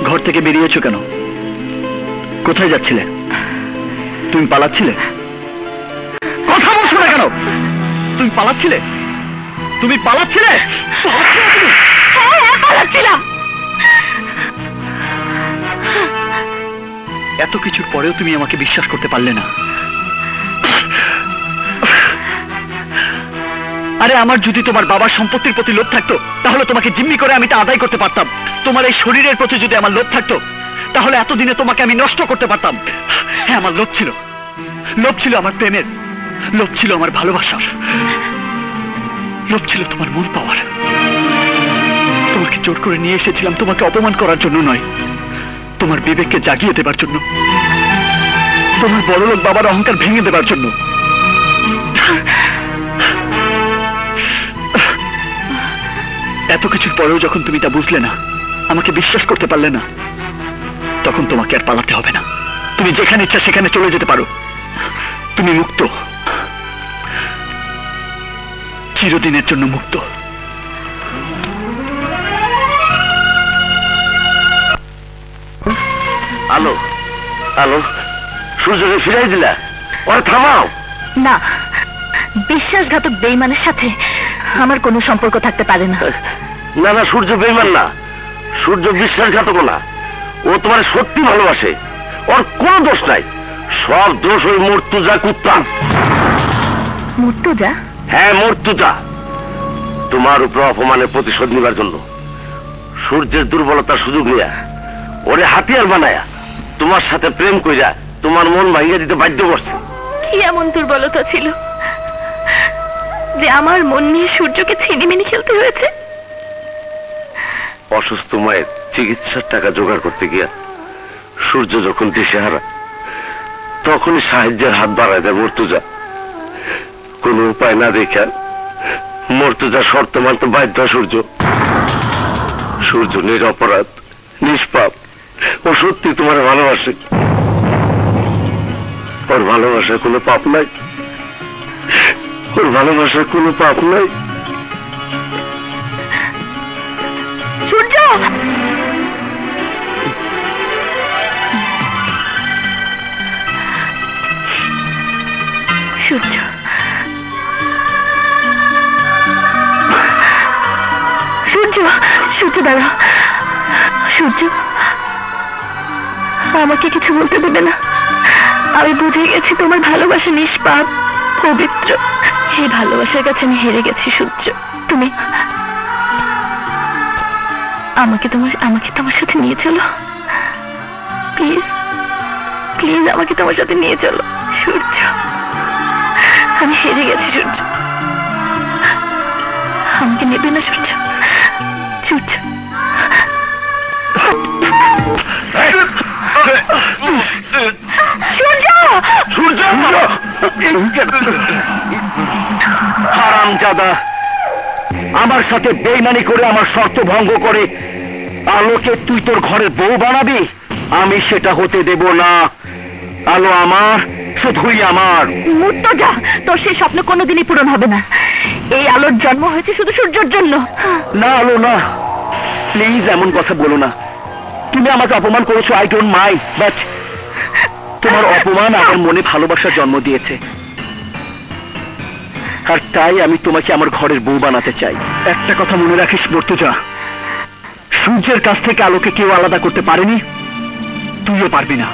[SPEAKER 1] ঘর থেকে বেরিয়েছো কেন? কোথায় যাচ্ছিলে? তুমি পালাচ্ছিলে? কথা বলছো না কেন? তুমি পালাচ্ছিলে? তুমি পালাচ্ছিলে?
[SPEAKER 2] পালাচ্ছিলাম।
[SPEAKER 1] এত কিছুর পরেও তুমি আমাকে বিশ্বাস করতে পারলে না। আরে আমার যদি তোমার বাবার সম্পত্তির প্রতি লোভ থাকতো তাহলে তোমাকে জিম্মি করে আমি তা আদায় করতে পারতাম। তোমার এই শরীরের প্রতি যদি আমার লোভ থাকতো তাহলে এতদিনে তোমাকে আমি নষ্ট করতে পারতাম। হ্যাঁ, আমার লোভ ছিল। লোভ ছিল আমার প্রেমের, লোভ ছিল আমার ভালোবাসার, লোভ ছিল তোমার মন পাওয়ার। তোমাকে জোর করে নিয়ে এসেছিলাম তোমাকে অপমান করার জন্য নয়, তোমার বিবেককে জাগিয়ে দেবার জন্য, তোমার বড়লোক বাবার অহংকার ভেঙে দেবার জন্য। এত কিছুর পরেও যখন তুমি তা বুঝলে না, আমাকে বিশ্বাস করতে পারলে না, তখন তোমাকে আর পালাতে হবে না। তুমি যেখানে ইচ্ছা সেখানে চলে যেতে পারো। তুমি মুক্ত, চিরদিনের জন্য মুক্ত।
[SPEAKER 3] আলো আলো সূর্যকে ফিরাই দিলা? ওরা থামাও
[SPEAKER 2] না, বিশ্বাসঘাতক বেঈমানের সাথে আমার কোনো সম্পর্ক থাকতে পারে না।
[SPEAKER 3] না না, সূর্য বেঈমান না, সূর্য বিশ্বাসঘাতক না। ও তোমার সত্যি ভালোবাসে, ওর কোনো দোষ নাই। সব দোষ ওই মর্তুজা কুত্তা।
[SPEAKER 2] মর্তুজা?
[SPEAKER 3] হ্যাঁ, মর্তুজা। তোমার উপর অপমানের প্রতিশোধ নিবার জন্য সূর্যের দুর্বলতার সুযোগ নিয়া ওরে হাতিয়ার বানায়া তোমার সাথে প্রেম কইরা তোমার মন ভাঙিয়ে দিতে বাধ্য করছে।
[SPEAKER 2] কি এমন দুর্বলতা ছিল যে আমার মন নিয়ে সূর্যকে ছিনিমিনি খেলতে হয়েছে?
[SPEAKER 3] অসুস্থ মায়ের চিকিৎসার টাকা জোগাড় করতে গিয়া সূর্য যখন দিশেহারা তখনই সাহায্যের হাত বাড়ায় দেয় মর্তুজা। কোন উপায় না দেখা মর্তুজা শর্ত মানতে বাধ্য। সূর্য নিরপরাধ, নিষ্পাপ। ও সত্যি তোমার ভালোবাসে, ওর ভালোবাসার কোনো পাপ নাই, ওর ভালোবাসার কোনো পাপ নাই।
[SPEAKER 2] সূর্য! সূর্য, সূর্য, সূর্য দাঁড়া। সূর্য, আমাকে কিছু বলতে দেবে না। আমি বুঝে গেছি তোমার ভালোবাসা নিষ্পাপ, পবিত্র। সেই ভালোবাসার কাছে আমি হেরে গেছি সূর্য। তুমি আমাকে তোমার সাথে নিয়ে চলো প্লিজ, প্লিজ আমাকে তোমার সাথে নিয়ে চলো সূর্য। আমি হেরে গেছি সূর্য, আমাকে নেবে না সূর্য। সূর্য, সূর্য,
[SPEAKER 3] সূর্য! হারামজাদা, আমার সাথে বেইমানি করে আমার শর্ত ভঙ্গ করে আলোকে তুই তোর ঘরের বউ বানাবি? আমি সেটা হতে দেব না। আলো আমার, শুধুই আমার।
[SPEAKER 2] মুর্তজা, তোর সেই স্বপ্ন কোনোদিনই পূরণ হবে না। এই আলোর জন্ম হয়েছে শুধু সূর্যের জন্য।
[SPEAKER 3] না আলো না, প্লিজ এমন কথা বলো না। তুমি আমাকে অপমান করেছো, আই ডোন্ট মাইন্ড, বাট তোমার অপমান আমার মনে ভালোবাসার জন্ম দিয়েছে, আর তাই আমি তোমাকে আমার ঘরের বউ বানাতে চাই। একটা কথা মনে রাখিস মুর্তজা, সূর্যের কাছ থেকে আলোকে কেউ আলাদা করতে পারেনি, তুইও পারবি না।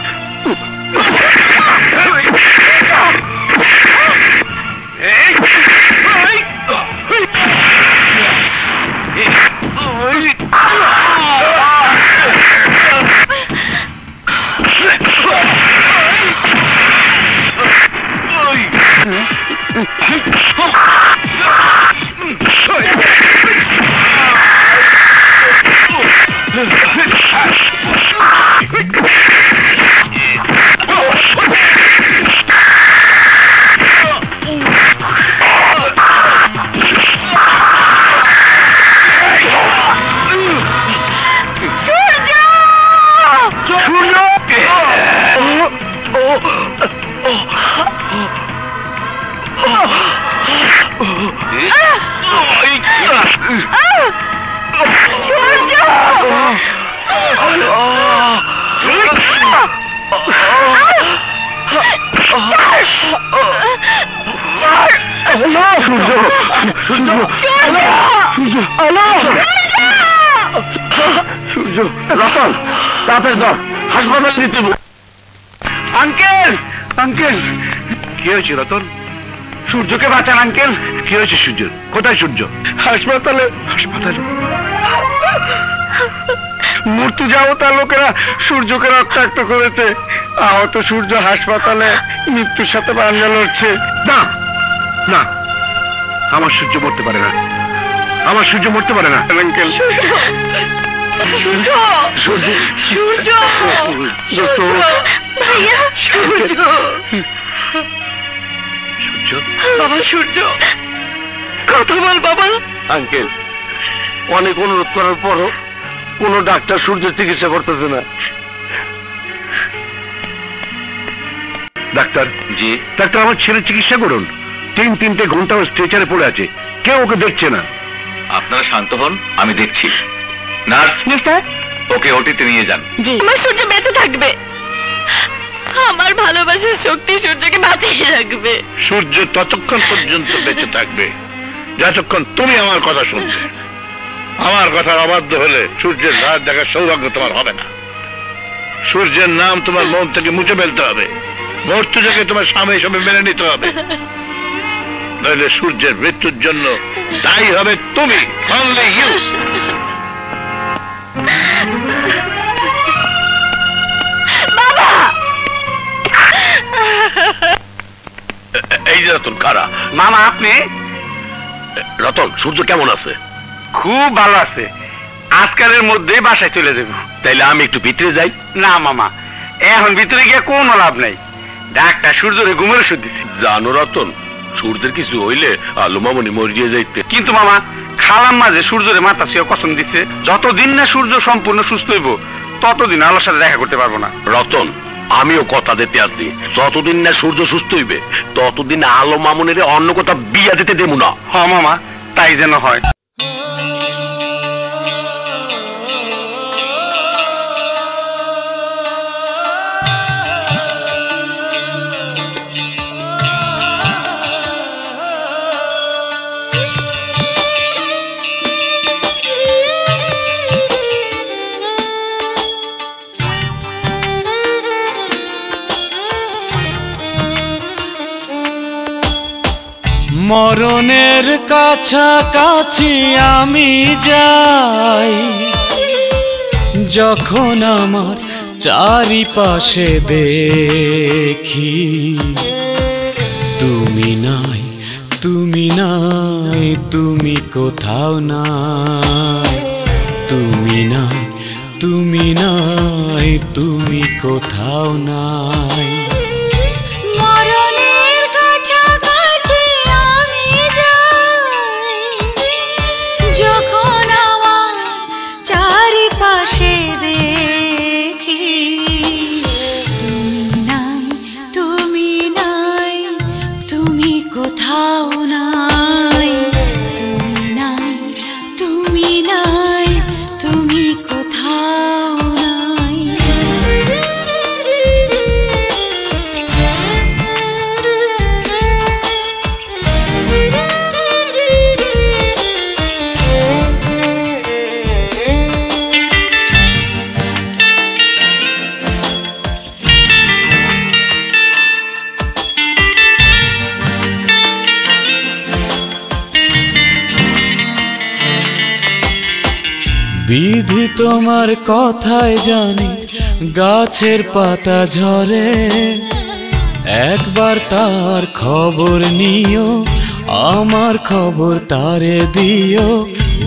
[SPEAKER 3] রতন, তাড়াতাড়ি ধর, হাসপাতালে নিতে। আঙ্কেল, আঙ্কেল,
[SPEAKER 6] কি হয়েছে রতন?
[SPEAKER 3] সূর্যকে বাঁচান আঙ্কেল।
[SPEAKER 6] কি হয়েছে সূর্যের? কোথায় সূর্য?
[SPEAKER 3] হাসপাতালে।
[SPEAKER 6] হাসপাতালে?
[SPEAKER 3] মুর্তজাও তার লোকেরা সূর্যকে রক্তাক্ত করেছে। আহত সূর্য হাসপাতালে মৃত্যুর সাথে পাঞ্জা লড়ছে।
[SPEAKER 6] না না, আমার সূর্য মরতে পারে না, আমার সূর্য মরতে পারে না
[SPEAKER 3] আঙ্কেল।
[SPEAKER 8] সূর্য,
[SPEAKER 3] সূর্য,
[SPEAKER 8] সূর্য,
[SPEAKER 2] ভাইয়া,
[SPEAKER 8] সূর্য,
[SPEAKER 6] সূর্য,
[SPEAKER 8] বাবা সূর্য, কথা বল বাবা।
[SPEAKER 3] আঙ্কেল, অনেক অনুরোধ করার পরও কোন ডাক্তার সূর্যের চিকিৎসা করতেছে না।
[SPEAKER 6] ডাক্তার
[SPEAKER 3] জি
[SPEAKER 6] ডাক্তার, আমার ছেলের চিকিৎসা করুন। 3 ঘন্টা স্ট্রেচারে পড়ে আছে, কেউ ওকে দেখছে না।
[SPEAKER 3] আপনারা শান্ত হন, আমি দেখছি। নার্স,
[SPEAKER 2] মিস্টার,
[SPEAKER 3] ওকে ওটিতে নিয়ে যান।
[SPEAKER 2] জি।
[SPEAKER 8] আমার সূর্য বেঁচে থাকবে, আমার ভালোবাসার শক্তি সূর্যকে বাঁচিয়ে রাখবে।
[SPEAKER 6] সূর্য ততক্ষণ পর্যন্ত বেঁচে থাকবে যতক্ষণ তুমি আমার কথা শুনবে। আমার কথার অবাধ্য হলে সূর্যের রাত দেখার সৌভাগ্য তোমার হবে না। সূর্যের নাম তোমার মন থেকে মুছে ফেলতে হবে, মৃত্যুটাকে তোমার স্বামী হিসেবে মেনে নিতে হবে, নইলে সূর্যের মৃত্যুর জন্য দায়ী হবে তুমি, অনলি ইউ। এই যে রতন, কারা?
[SPEAKER 3] মামা আপনি?
[SPEAKER 6] রতন, সূর্য কেমন আছে?
[SPEAKER 3] খুব ভালো আছে, আজকালের মধ্যেই বাসায় চলে যাবো।
[SPEAKER 6] তাইলে আমি একটু ভিতরে যাই।
[SPEAKER 3] না মামা, এখন ভিতরে গিয়ে কোনো লাভ নাই, ডাক্তার সূর্যরে ঘুমের ওষুধ দিছে।
[SPEAKER 6] জানো রতন, সূর্যের কিছু হইলে আলু মামনি মরিয়ে যাইতে।
[SPEAKER 3] কিন্তু মামা, খালাম মাঝে সূর্যরে মাথা ছুঁয়ে কসম দিছে, যতদিন না সূর্য সম্পূর্ণ সুস্থ হইব ততদিন আলোর সাথে দেখা করতে পারবো না।
[SPEAKER 6] রতন, আমিও কথা দিতে আছি, যতদিন না সূর্য সুস্থ হইবে ততদিন আলো মামুনের অন্য কথা বিয়া দিতে দেবো না।
[SPEAKER 3] হ মামা, তাই যেন হয়।
[SPEAKER 4] মরণের কাছাকাছি আমি যাই, যখন আমার চারিপাশে দেখি তুমি নাই, তুমি নাই, তুমি কোথাও নাই, তুমি নাই, তুমি নাই, তুমি কোথাও নাই।
[SPEAKER 5] যখন আমার চারিপাশে
[SPEAKER 4] বিধি তোমার কথায় জানি গাছের পাতা ঝরে, একবার তার খবর নিও, আমার খবর তারে দিও,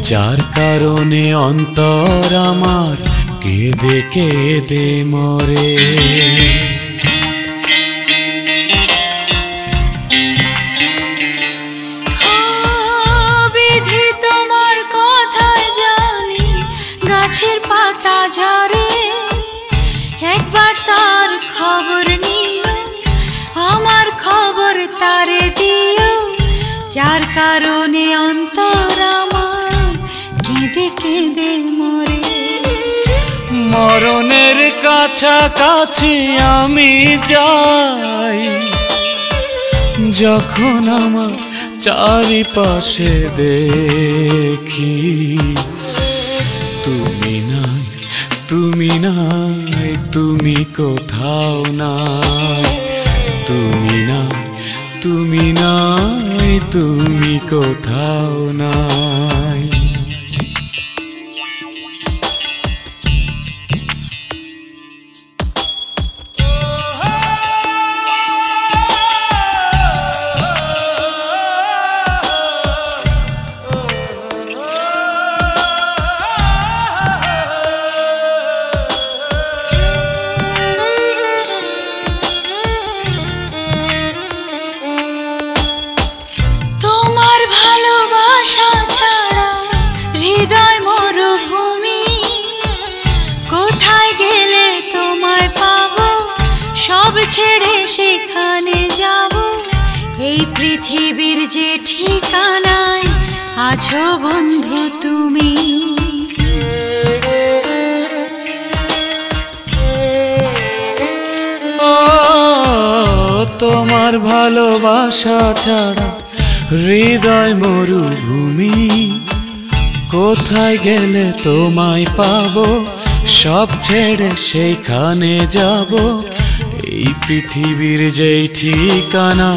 [SPEAKER 4] যার কারণে অন্তর আমার কেঁদে কেঁদে মরে।
[SPEAKER 5] বিধি তোমার কথায় জানি গাছের পাতা ঝরে, একবার তার খবর নিও, আমার খবর তারে দিও, যার কারণে অন্তর আমার কেঁদে কেঁদে মরে।
[SPEAKER 4] মরণের কাছাকাছি আমি যাই, যখন আমার চারিপাশে দেখি তুমি নাই, তুমি নাই, তুমি কোথাও নাই, তুমি নাই, তুমি নাই, তুমি কোথাও নাই।
[SPEAKER 5] হৃদয় মরুভূমি, কোথায় গেলে তোমায় পাবো, সব ছেড়ে সেখানে যাব, এই পৃথিবীর যে ঠিকানায় আছো বন্ধু তুমি।
[SPEAKER 4] তোমার ভালোবাসা ছাড়া হৃদয় মরুভূমি, কোথায় গেলে তোমায় পাবো, সব ছেড়ে সেইখানে যাব, এই পৃথিবীর যেই ঠিকানা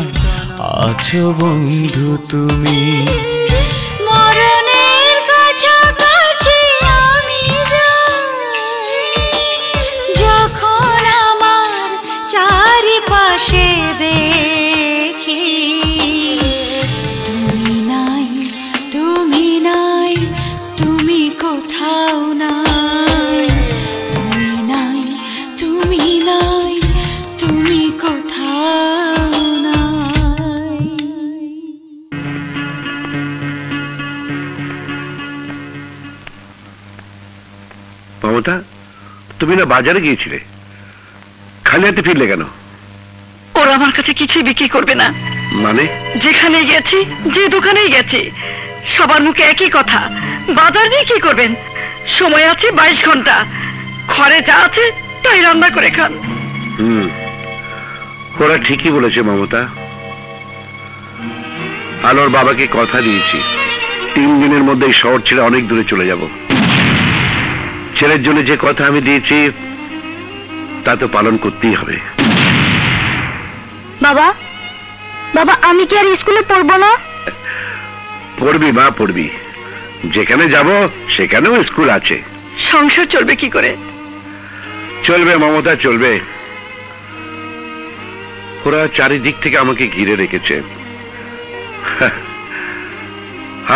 [SPEAKER 4] আছো বন্ধু তুমি।
[SPEAKER 5] মরণের কাছাকাছি আমি যাই, যখন আমার চারিপাশে দেখি তুমি নাই, তুমি নাই, তুমি কোথাও নাই, তুমি নাই, তুমি নাই, তুমি কোথাও নাই।
[SPEAKER 3] মমতা, তুমি না বাজারে গিয়েছিলে, খালি হাতে ফিরলে কেন?
[SPEAKER 8] ওরা আমার কাছে কিছুই বিক্রি করবে না।
[SPEAKER 3] মানে?
[SPEAKER 8] যেখানে গেছি, যে দোকানেই গেছি, সবার মুখে একই কথা, বাজার দিয়ে কি করবেন, সময় আছে 22 ঘন্টা, ঘরে যা আছে তাই রান্না করে খান।
[SPEAKER 3] ওরা ঠিকই বলেছে মমতা। আলোর বাবাকে কথা দিয়েছি 3 দিনের মধ্যে এই শহর ছেড়ে অনেক দূরে চলে যাব। ছেলের জন্য যে কথা আমি দিয়েছি তা তো পালন করতেই হবে।
[SPEAKER 2] বাবা, বাবা আমি কি আর স্কুলে পড়বো না?
[SPEAKER 3] পড়বি মা, পড়বি। যেখানে যাব সেখানেও স্কুল আছে।
[SPEAKER 8] সংসার চলবে কি করে?
[SPEAKER 3] চলবে মমতা, চলবে। ওরা চারিদিক থেকে আমাকে ঘিরে রেখেছে।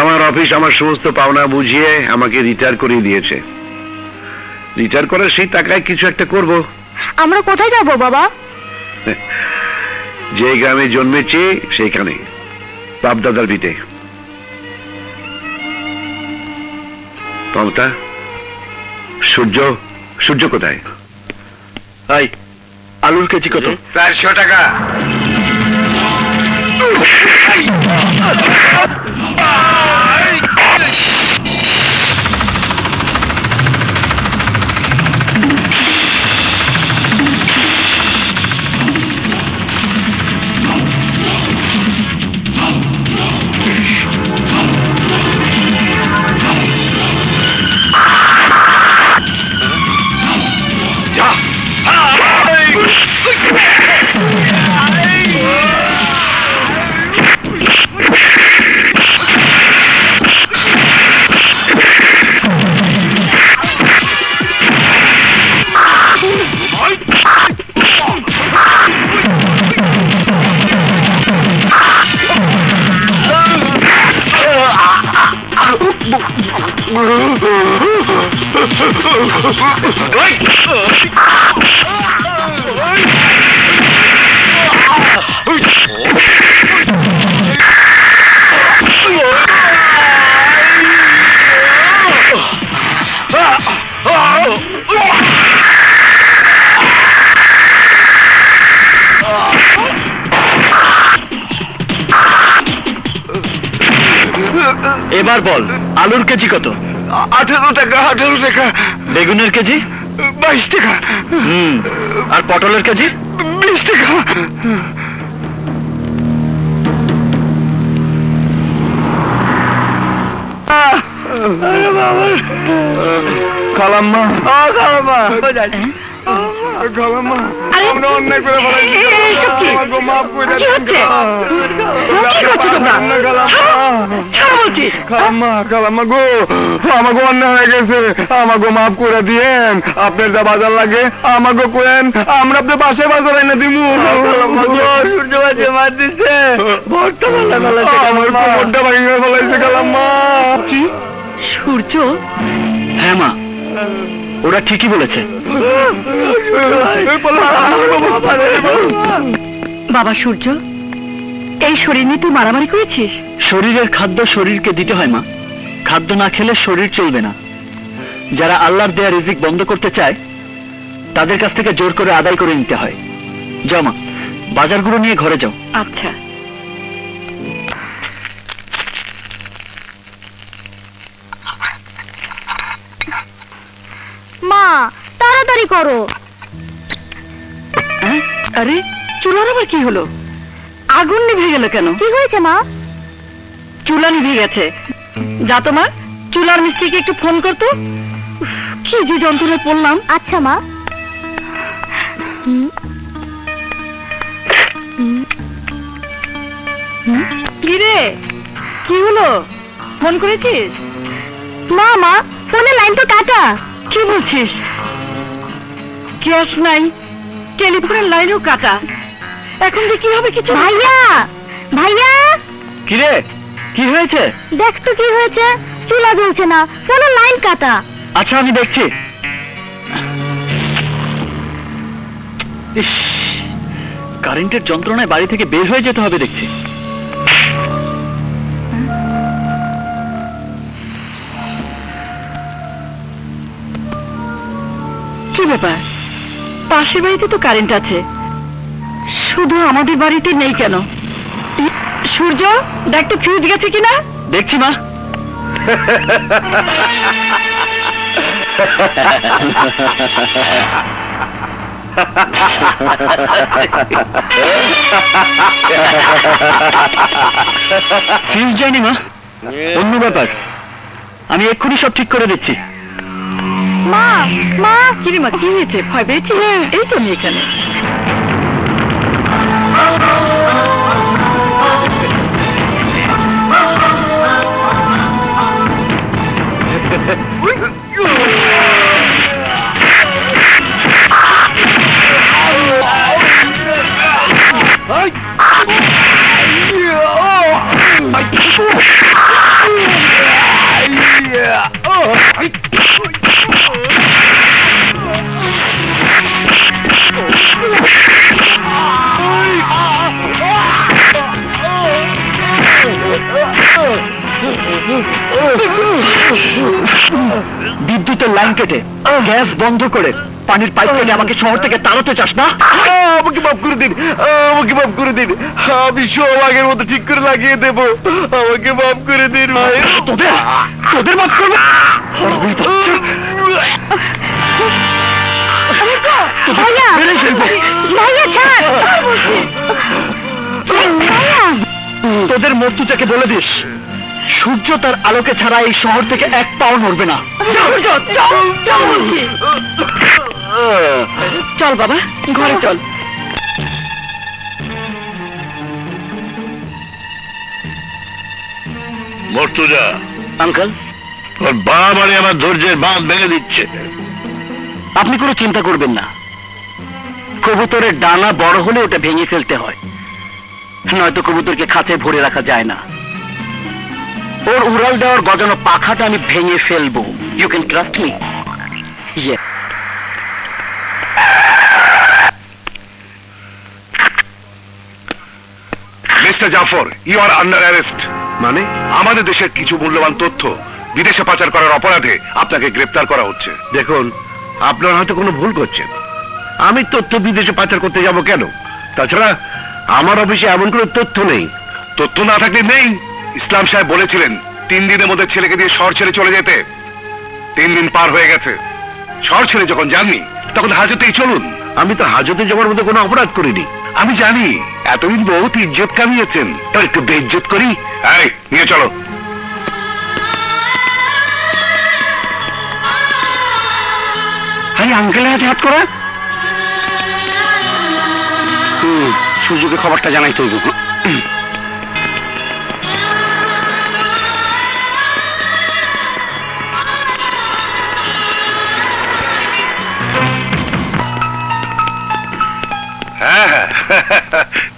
[SPEAKER 3] আমার অফিস আমার সমস্ত পাওনা বুঝিয়ে আমাকে রিটায়ার করিয়ে দিয়েছে। রিটায়ার করার সেই টাকায় কিছু একটা করব।
[SPEAKER 2] আমরা কোথায় যাব বাবা?
[SPEAKER 3] যে গ্রামে জন্মেছি সেইখানে, বাপ দাদার ভিটে। মমতা, সূর্য, সূর্য কোথায়?
[SPEAKER 1] হাই, আলুর কেজি কত?
[SPEAKER 3] 400 টাকা। যা
[SPEAKER 1] এবার বল, আলুর কেজি কত?
[SPEAKER 6] 18 টাকা। 18 টাকা।
[SPEAKER 1] বেগুনের কেজি?
[SPEAKER 6] 22 টাকা।
[SPEAKER 1] আর পটলের কেজি?
[SPEAKER 6] 20 টাকা। খালাম্মা, খালাম্মা, খালাম্মা, আমরা অন্যায় করে ফেলাইছি। আমাকে মাফ করে দেন।
[SPEAKER 8] কি করছো তোমরা?
[SPEAKER 6] খালাম্মা, খালাম্মা গো, আমাকে অন্যায় হয়ে গেছে, আমাকে মাফ করে দিয়েন। আপনার যা বাজার লাগে আমাকে কোয়েন, আমরা আপনার বাসায় বাজার এনে দিমু। খালাম্মা গো, সূর্য বাজে মার দিছে, ভর্তা ভালো ফেলাইছে, আমার কোমরটা ভাঙিয়ে ফেলাইছে। খালাম্মা।
[SPEAKER 8] সূর্য?
[SPEAKER 1] হ্যাঁ মা, ওরা ঠিকই বলেছে।
[SPEAKER 8] বাবা সূর্য, এই শরীর নিয়ে তুই মারামারি করেছিস?
[SPEAKER 1] শরীরের খাদ্য শরীরকে দিতে হয় মা, খাদ্য না খেলে শরীর চলবে না। যারা আল্লাহর দেয়া রিজিক বন্ধ করতে চায় তাদের কাছ থেকে জোর করে আদায় করে নিতে হয়। যাও মা, বাজারগুলো নিয়ে ঘরে যাও।
[SPEAKER 8] আচ্ছা।
[SPEAKER 2] মা তাড়াতাড়ি করো।
[SPEAKER 8] আরে চুলার আবার কি হলো? আগুন নিভে গেল কেন?
[SPEAKER 2] কি হয়েছে মা?
[SPEAKER 8] চুলা নিভে গেছে। যা তো মা, চুলার মিস্ত্রিকে একটু ফোন করতো। কি যে যন্ত্রণায় পড়লাম।
[SPEAKER 2] আচ্ছা মা।
[SPEAKER 8] কি রে, কি হলো? ফোন করেছিস?
[SPEAKER 2] না মা, ফোনের লাইন তো কাটা।
[SPEAKER 8] কি বলছিস? ক্যাশ নাই, টেলিফোনের লাইনও কাটা। এখন যে কি হবে কিছু?
[SPEAKER 2] ভাইয়া, ভাইয়া,
[SPEAKER 1] কি রে, কি হয়েছে?
[SPEAKER 2] দেখ তো কি হয়েছে। চুলা জ্বলছে না, ফোনের লাইন কাটা।
[SPEAKER 1] আচ্ছা আমি দেখছি। ইস, কারেন্টের যন্ত্রণায় বাড়ি থেকে বের হয়ে যেতে হবে দেখছি।
[SPEAKER 8] কি ব্যাপার? পাশের বাড়িতে তো কারেন্ট আছে, শুধু আমাদের বাড়িতে নেই কেন? সূর্য, দেখ তো ফিউজ গেছে কিনা।
[SPEAKER 1] দেখছি মা। ফিউজ যায়নি মা, অন্য ব্যাপার। আমি এক্ষুনি সব ঠিক করে দিচ্ছি।
[SPEAKER 2] মা, মা,
[SPEAKER 8] কিরে মা, কি হয়েছে? ভয় পেয়েছিস? এই তো আমি এখানে।
[SPEAKER 1] বিদ্যুতের লাইন কেটে, গ্যাস বন্ধ করে, পানির পাইপ কেটে আমাকে শহর থেকে তাড়াতে চাস না?
[SPEAKER 6] আমাকে মাফ করে দিন, আমাকে মাফ করে দিন। আমি সব আগের মতো ঠিক করে লাগিয়ে দেবো। আমাকে মাফ করে দিন ভাই।
[SPEAKER 1] তোদের তোদের মাফ করবো?
[SPEAKER 2] ভাইয়া, ভাইয়া ছাড়। ভাইয়া,
[SPEAKER 1] তোদের মৃত্যুটাকে বলে দিস, সূর্য তার আলোকে ছাড়া এই শহর থেকে এক পাও নড়বে না।
[SPEAKER 8] চল বাবা, ঘরে চল।
[SPEAKER 3] মর্তুজা,
[SPEAKER 1] আঙ্কেল,
[SPEAKER 3] তোর বাবারে আমার ধৈর্যের বাঁধ ভেঙে দিচ্ছে।
[SPEAKER 1] আপনি কোনো চিন্তা করবেন না। কবুতরের ডানা বড় হলে ওটা ভেঙে ফেলতে হয়, নয়তো কবুতরকে খাঁচায় ভরে রাখা যায় না।
[SPEAKER 3] ওর উড়াল দেওয়ার গজানো পাখাটা আমি ভেঙে ফেলবো। You can trust me.
[SPEAKER 6] Mister Jafar, you are under arrest. মানে আমাদের দেশের কিছু মূল্যবান তথ্য বিদেশে পাচার করার অপরাধে আপনাকে গ্রেফতার করা হচ্ছে। দেখুন, আপনারা হয়তো কোনো ভুল করছেন। আমি তথ্য বিদেশে পাচার করতে যাব কেন? তাছাড়া আমার অফিসে এমন কোনো তথ্য নেই। তথ্য না থাকলে নেই। ইসলাম সাহেব বলেছিলেন 3 দিনের মধ্যে ছেলেকে দিয়ে শহর ছেড়ে চলে যেতে। 3 দিন পার হয়ে গেছে। শহর ছেড়ে যখন যাননি তখন হাজতেই চলুন। আমি তো হাজতে যাওয়ার মধ্যে কোনো অপরাধ করিনি। আমি জানি এতদিন বহুত ইজ্জত কামিয়েছেন, তো একটু বেইজ্জত করি। এই নিয়ে চলো। আরে আঙ্কেলের হাতে হাত করা। সূর্যকে খবরটা জানাই তো। হ্যাঁ হ্যাঁ,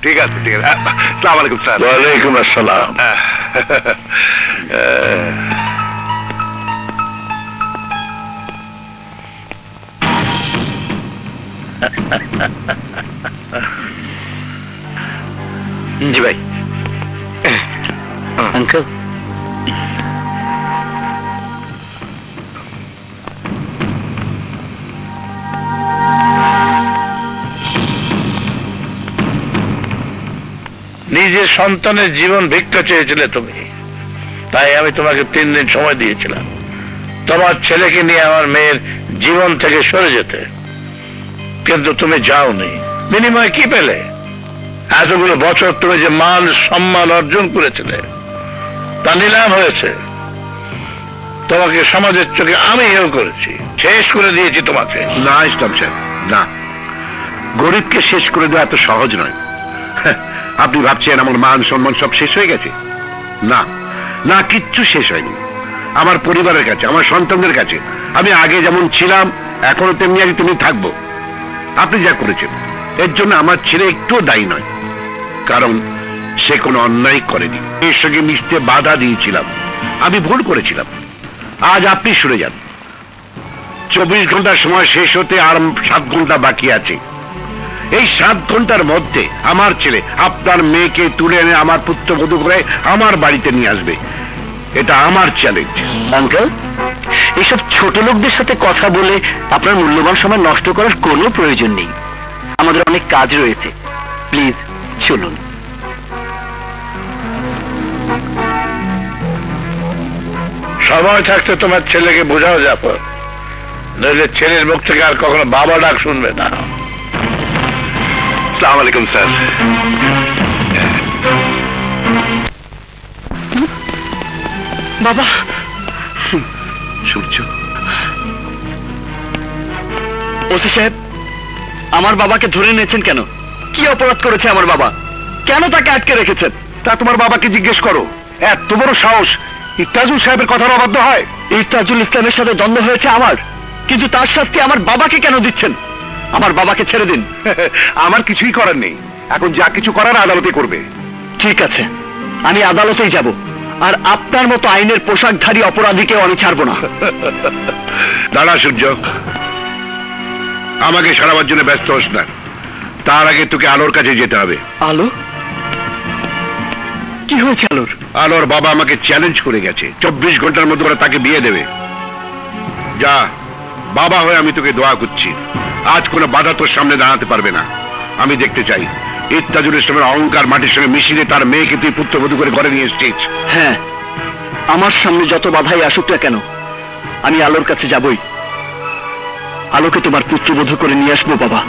[SPEAKER 6] ঠিক আছে ঠিক আছে। আসসালামু আলাইকুম স্যার। ওয়ালাইকুম আসসালাম। জি ভাই। আঙ্কেল,
[SPEAKER 9] নিজের সন্তানের জীবন ভিক্ষা চেয়েছিলে তুমি, তাই আমি তোমাকে 3 দিন সময় দিয়েছিলাম তোমার ছেলেকে নিয়ে আমার মেয়ের জীবন থেকে সরে যেতে, কিন্তু তুমি যাওনি। বিনিময়ে কি পেলে? এতগুলো বছর তুমি যে মান সম্মান অর্জন করেছিলে তা নিলাম হয়েছে। তোমাকে সমাজের চোখে আমি হেয় করেছি, শেষ করে দিয়েছি তোমাকে।
[SPEAKER 6] না ইসলাম সাহেব, না, গরিবকে শেষ করে দেওয়া এত সহজ নয়। আপনি ভাবছেন আমার মান সম্মান সব শেষ হয়ে গেছে? না না, কিচ্ছু শেষ হয়নি। আমার পরিবারের কাছে, আমার সন্তানদের কাছে আমি আগে যেমন ছিলাম এখনো তেমনি আমি তুমি থাকবো। আপনি যা করেছেন এর জন্য আমার ছেলে একটুও দায়ী নয়, কারণ সে কোনো অন্যায় করেনি। এর সঙ্গে মিশতে বাধা দিয়েছিলাম, আমি ভুল করেছিলাম। আজ আপনি শুনে যান, 24 ঘন্টার সময় শেষ হতে আর 7 ঘন্টা বাকি আছে। এই 7 ঘন্টার মধ্যে আমার ছেলে আপনার মেয়েকে তুলে এনে আমার পুত্রবধূ করে আমার বাড়িতে নিয়ে আসবে। এটা আমার চ্যালেঞ্জ।
[SPEAKER 3] আঙ্কেল, এইসব ছোট লোকদের সাথে কথা বলে আপনার মূল্যবান সময় নষ্ট করার কোনো প্রয়োজন নেই। আমাদের অনেক কাজ রয়েছে, প্লিজ চলুন।
[SPEAKER 9] সময় থাকতে তোমার ছেলেকে বোঝাও জাফর, নইলে ছেলের মুখ থেকে আর কখনো বাবা ডাক শুনবে না।
[SPEAKER 6] আসসালামু আলাইকুম স্যার।
[SPEAKER 1] বাবা,
[SPEAKER 6] সূর্য।
[SPEAKER 1] ওসি সাহেব, আমার বাবাকে ধরে নিয়েছেন কেন? কি অপরাধ করেছে আমার বাবা? কেন তাকে আটকে রেখেছেন?
[SPEAKER 6] তা তোমার বাবাকে জিজ্ঞেস করো। এত বড় সাহস ইকতাজুল সাহেবের কথার অবাধ্য হয়?
[SPEAKER 1] ইকতাজুল ইসলামের সাথে দ্বন্দ্ব হয়েছে আমার, কিন্তু তার শাস্তি আমার বাবাকে কেন দিচ্ছেন? আমার বাবাকে ছেড়ে দিন।
[SPEAKER 6] আমার কিছুই করার নেই, এখন যা কিছু করার আদালতে করবে।
[SPEAKER 1] ঠিক আছে, আমি আদালতেই যাব, আর আপনার মতো আইনের পোশাকধারী অপরাধীকে আমি ছাড়বো না।
[SPEAKER 6] দাঁড়া সূর্য, আমাকে সারাবার জন্য ব্যস্ত হোস না। তার আগে তোকে আলোর কাছে যেতে হবে।
[SPEAKER 1] আলো? কি হয়েছে আলোর?
[SPEAKER 6] আলোর বাবা আমাকে চ্যালেঞ্জ করে গেছে, 24 ঘন্টার মধ্যে ওরা তাকে বিয়ে দেবে। যা, বাবা হয়ে আমি তোকে দোয়া করছি, আজ কোনো বাধা তোর সামনে দাঁড়াতে পারবে না। আমি দেখতে চাই ইকতাজুল ইসলামের অহংকার মাটির সঙ্গে মিশিয়ে তার মেয়েকে তুই পুত্রবধূ করে ঘরে নিয়ে এসেছিস।
[SPEAKER 1] হ্যাঁ, আমার সামনে যত বাধাই আসুক না কেন, আমি আলোর কাছে যাবই। আলোকে তোমার পুত্রবধূ করে নিয়ে আসবো বাবা।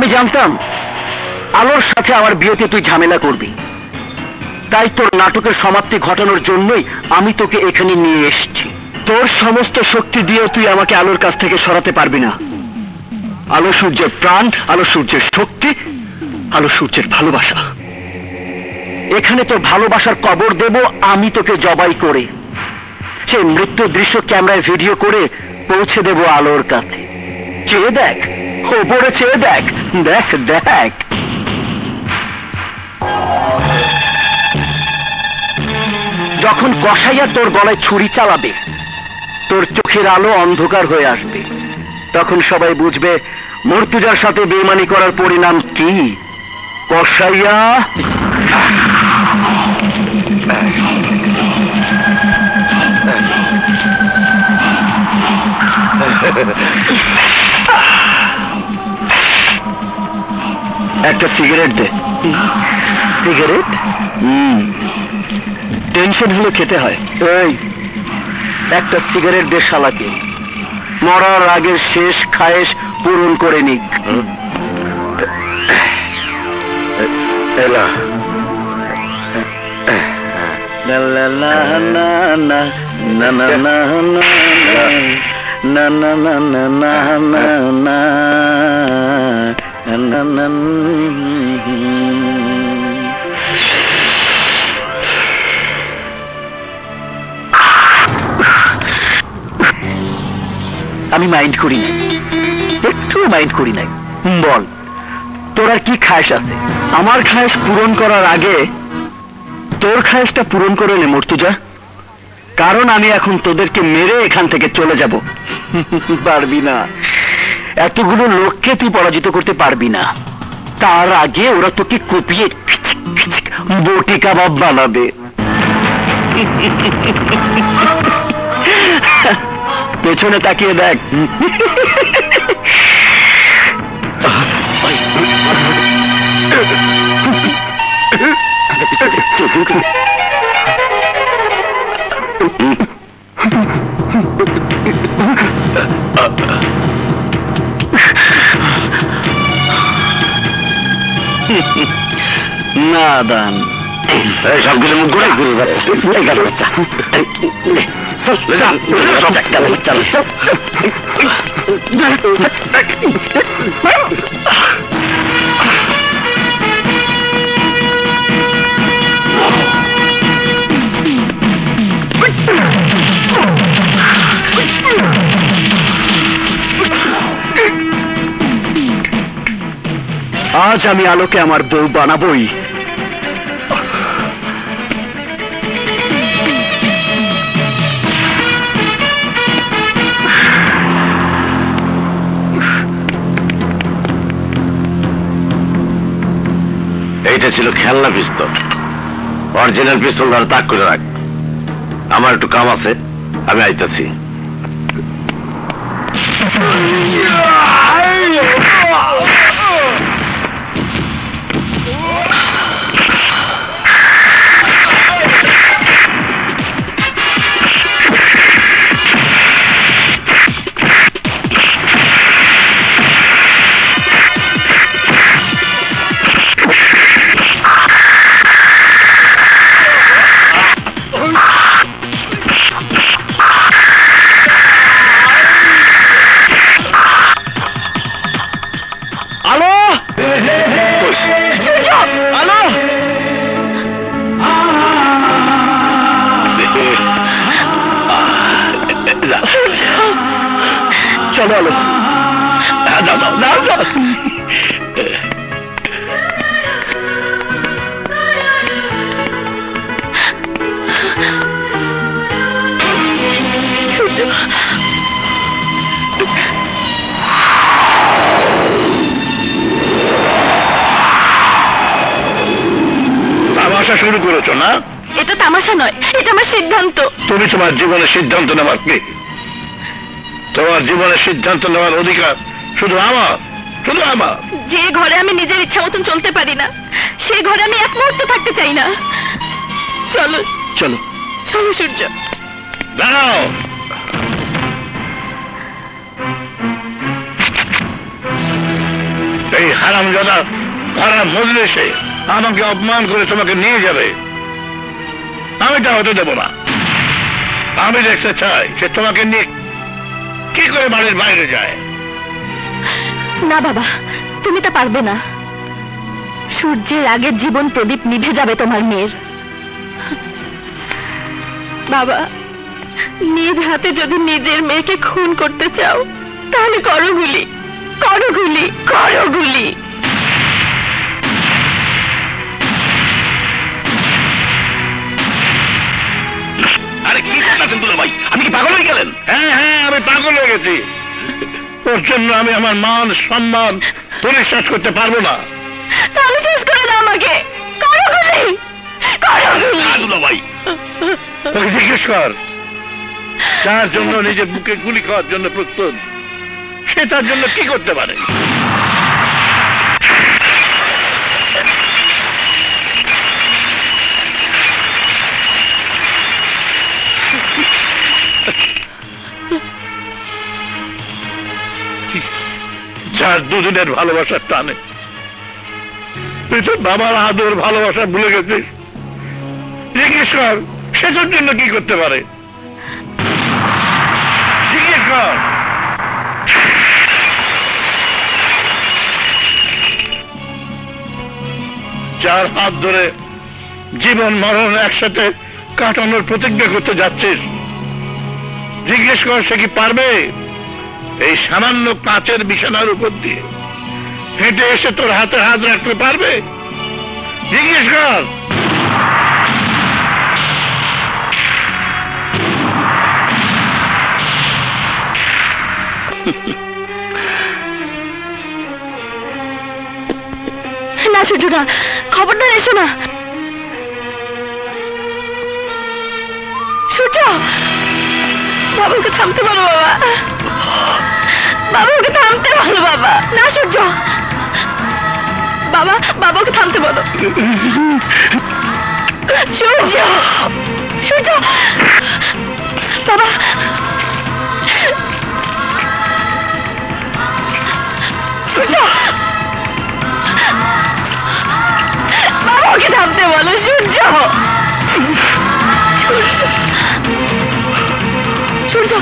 [SPEAKER 1] আমি জানতাম আলোর সাথে আমার বিয়েতে তুই ঝামেলা করবি, তাই তোর নাটকের সমাপ্তি ঘটানোর জন্যই আমি তোকে এখানে নিয়ে এসেছি। তোর সমস্ত শক্তি দিয়ে তুই আমাকে আলোর কাছ থেকে সরাতে পারবি না। আলো সূর্যের প্রাণ, আলো সূর্যের শক্তি, আলো সূর্যের ভালোবাসা। এখানে তোর ভালোবাসার কবর দেব আমি তোকে জবাই করে, সে মৃত্যু দৃশ্য ক্যামেরায় ভিডিও করে পৌঁছে দেব আলোর কাছে। চেয়ে দেখ, ওপরে চেয়ে দেখ, দেখ দেখ। যখন কসাইয়া তোর গলায় ছুরি চালাবে, তোর চোখের আলো অন্ধকার হয়ে আসবে, তখন সবাই বুঝবে মর্তুজার সাথে বেইমানি করার পরিণাম কি। কসাইয়া একটা সিগারেট দে। সিগারেট? টেনশন হলে খেতে হয়। এই একটা সিগারেট দে শালাকে, মরার আগের শেষ খায়েশ পূরণ করে নিক। এলা না না না না না না না না না না না না না না। আমি মাইন্ড করি নাই, একটু মাইন্ড করি নাই। বল তোর আর কি খায়েশ আছে? আমার খায়েশ পূরণ করার আগে তোর খায়েশটা পূরণ করে নে মর্তুজা, কারণ আমি এখন তোদেরকে মেরে এখান থেকে চলে যাব। পারবি না, এতগুলো লোককে তুই পরাজিত করতে পারবি না। তার আগে ওরা তোকে কুপিয়ে বটি কাবাব বানাবে। পেছনে তাকিয়ে দেখ। নাদান সবগুলো মুখ ঘুরে ঘুরে বাচ্চা। আজ আমি আলোকে আমার বউ বানাবই।
[SPEAKER 3] এইটা ছিল খেলনা পিস্তল, অরিজিনাল পিস্তল ধরে তাক করে রাখ। আমার একটু কাম আছে, আমি আইতাছি। চলো আলো, তামাশা শুরু করেছো না?
[SPEAKER 2] এটা তামাশা নয়, এটা আমার সিদ্ধান্ত।
[SPEAKER 3] তুমি তোমার জীবনের সিদ্ধান্ত নেওয়ার কে? তোমার জীবনের সিদ্ধান্ত নেওয়ার অধিকার শুধু আমার, শুধু আমার।
[SPEAKER 2] যে ঘরে আমি নিজের ইচ্ছা মতন চলতে পারি না, সেই ঘরে আমি এক মুহূর্ত থাকতে চাই না। চলো
[SPEAKER 1] চলো
[SPEAKER 2] চলো সূর্য।
[SPEAKER 3] দাঁড়াও,
[SPEAKER 9] এই হারামজাদা হারাম মজলিসে আমাকে অপমান করে তোমাকে নিয়ে যাবে, আমি তা হতে দেব না। আমি দেখতে চাই সে তোমাকে নিয়ে কি করে বাড়ির বাইরে যায়।
[SPEAKER 2] না বাবা, তুমি তা পারবে না। সূর্যের আগের জীবন প্রদীপ নিভে যাবে তোমার মেয়ের। বাবা, নিজ হাতে যদি নিজের মেয়েকে খুন করতে চাও তাহলে করো গুলি, করো গুলি, করো গুলি।
[SPEAKER 3] আরে কি করতেছেন দুলা ভাই? আপনি কি পাগল হয়ে গেলেন?
[SPEAKER 9] হ্যাঁ, আমি পাগল হয়ে গেছি। ওর জন্য আমি আমার মান সম্মান পরিশ্বাস করতে পারবো না।
[SPEAKER 2] তাহলে শেষ করে দাও আমাকে, করো গুলি, করো গুলি।
[SPEAKER 3] দুলা ভাই,
[SPEAKER 9] ওকে জিজ্ঞেস কর যার জন্য নিজের বুকে গুলি খাওয়ার জন্য প্রস্তুত, সে তার জন্য কি করতে পারে। যার দুদিনের ভালোবাসার টানে তুই তোর বাবার আদর ভালোবাসা ভুলে গেছিস, জিজ্ঞেস কর সে তোর জন্য কি করতে পারে। জিজ্ঞেস কর। যার হাত ধরে জীবন মরণ একসাথে কাটানোর প্রতিজ্ঞা করতে যাচ্ছিস, জিজ্ঞেস কর সে কি পারবে এই সামান্য কাঁচের বিছানার উপর দিয়ে হেঁটে এসে তোর হাতে হাত রাখতে পারবে? জিজ্ঞেস কর।
[SPEAKER 2] না সূর্য, না, খবরদার এসো না। সূর্য, বাবাকে থামতে বলো। বাবা, বাবাকে থামতে বলো। বাবা, না সূর্য, বাবা, বাবাকে থামতে বলো। সূর্য, সূর্য, বাবা, সূর্য, বাবাকে থামতে বলো। সূর্য, সূর্য,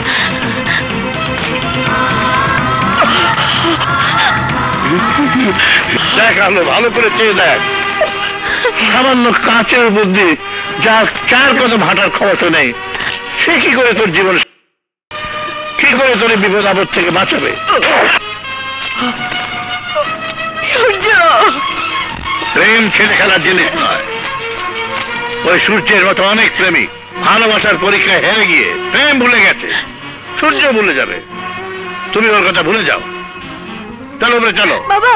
[SPEAKER 9] দেখ আলো, ভালো করে চেয়ে দেখ। সামান্য কাঁচের বুদ্ধি যার চার কত ভাটার ক্ষমতা নেই, সে কি করে তোর জীবন, কি করে তোর বিপদ আপদ থেকে বাঁচাবে? প্রেম ছেলে খেলার জিনিস নয়। ওই সূর্যের মতো অনেক প্রেমিক ভালোবাসার পরীক্ষায় হেরে গিয়ে প্রেম ভুলে গেছে, সূর্য ভুলে যাবে। তুমি ওর কথা ভুলে যাও। চলো বলে চলো।
[SPEAKER 2] বাবা,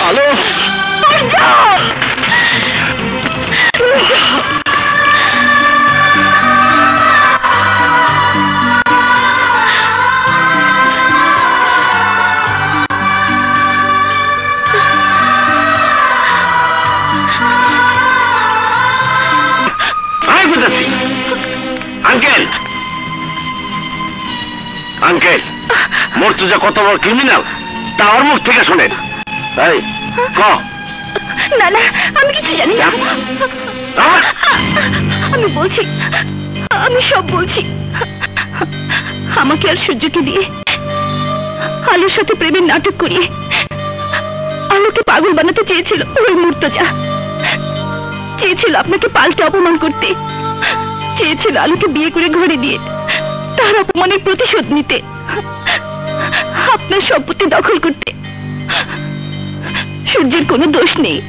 [SPEAKER 3] আলো, আঙ্কেল, আঙ্কেল, মর্তুজা কত বড় ক্রিমিনাল তা ওর মুখ থেকে শোনেন।
[SPEAKER 2] না না, আমি কিছু জানি না। আমি বলছি, আমি সব বলছি। আমাকে আর সূর্যকে দিয়ে আলোর সাথে প্রেমের নাটক করিয়ে আলোকে পাগল বানাতে চেয়েছিল ওই মুর্তজা। চেয়েছিল আপনাকে পাল্টে অপমান করতে, চেয়েছিল আলোকে বিয়ে করে ঘরে দিয়ে তার অপমানের প্রতিশোধ নিতে, আপনার সম্পত্তি দখল করতে। সূর্যের কোনো দোষ নেই,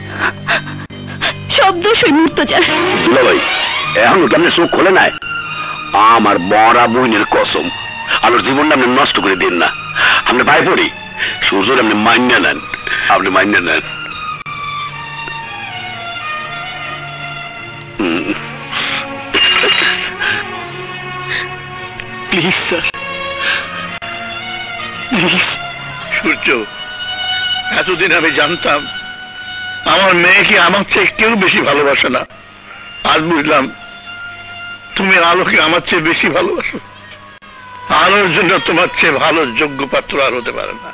[SPEAKER 2] সব দোষ ওই মুর্তজার।
[SPEAKER 3] ভাই, এখন কেমনে চোখ খোলে নাই? আমার বড়া বইনের কসম, আমার জীবনটা আপনি নষ্ট করে দিন না। আপনি ভাই পড়ি সূর্যের আপনি মান্য নেন, আপনি মান্য নেন।
[SPEAKER 1] Please sir, please.
[SPEAKER 9] সূর্য, এতদিন আমি জানতাম আমার মেয়েকে আমার চেয়ে কেউ বেশি ভালোবাসে না। আজ বুঝলাম তুমি আলোকে আমার চেয়ে বেশি ভালোবাসো। আলোর জন্য তোমার চেয়ে ভালো যোগ্য পাত্র আর হতে পারে না।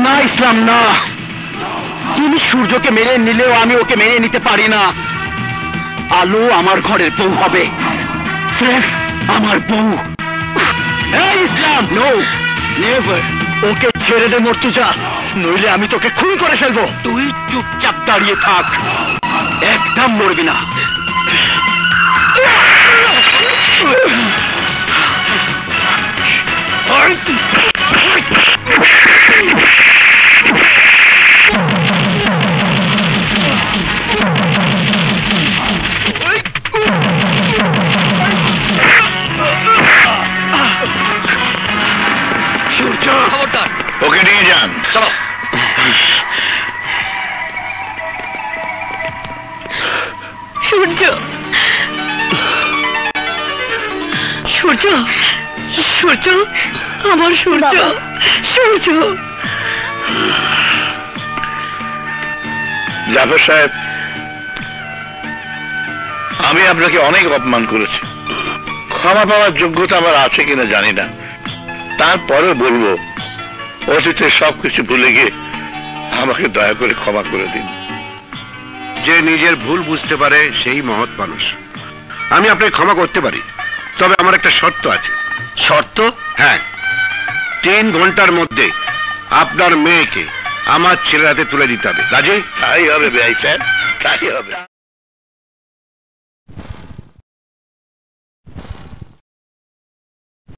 [SPEAKER 1] না ইসলাম, না, তুমি সূর্যকে মেনে নিলেও আমি ওকে মেনে নিতে পারি না। আলো আমার ঘরের বউ হবে, স্রেফ আমার বউ। ইসলাম, নো, নেভার। ওকে ছেড়ে দে মর্তুজা, নইলে আমি তোকে খুন করে ফেলবো। তুই চুপচাপ দাঁড়িয়ে থাক, একদম মরবি না।
[SPEAKER 9] ওকে নিয়ে যান, চলো।
[SPEAKER 8] সূর্য, সূর্য, সূর্য, আমার সূর্য, সূর্য।
[SPEAKER 9] জাফর সাহেব, আমি আপনাকে অনেক অপমান করেছি। ক্ষমা পাওয়ার যোগ্যতা আমার আছে কিনা জানি না, তারপরে বলবো অতীতের সবকিছু ভুলে গিয়ে আমাকে দয়া করে ক্ষমা করে দিন।
[SPEAKER 6] যে নিজের ভুল বুঝতে পারে সেই মহৎ মানুষ। আমি আপনাকে ক্ষমা করতে পারি, তবে আমার একটা শর্ত আছে।
[SPEAKER 1] শর্ত?
[SPEAKER 6] হ্যাঁ, 3 ঘন্টার মধ্যে আপনার মেয়েকে আমার ছেলের হাতে তুলে দিতে হবে। রাজি?
[SPEAKER 9] তাই হবে বেআই সাহেব, তাই হবে।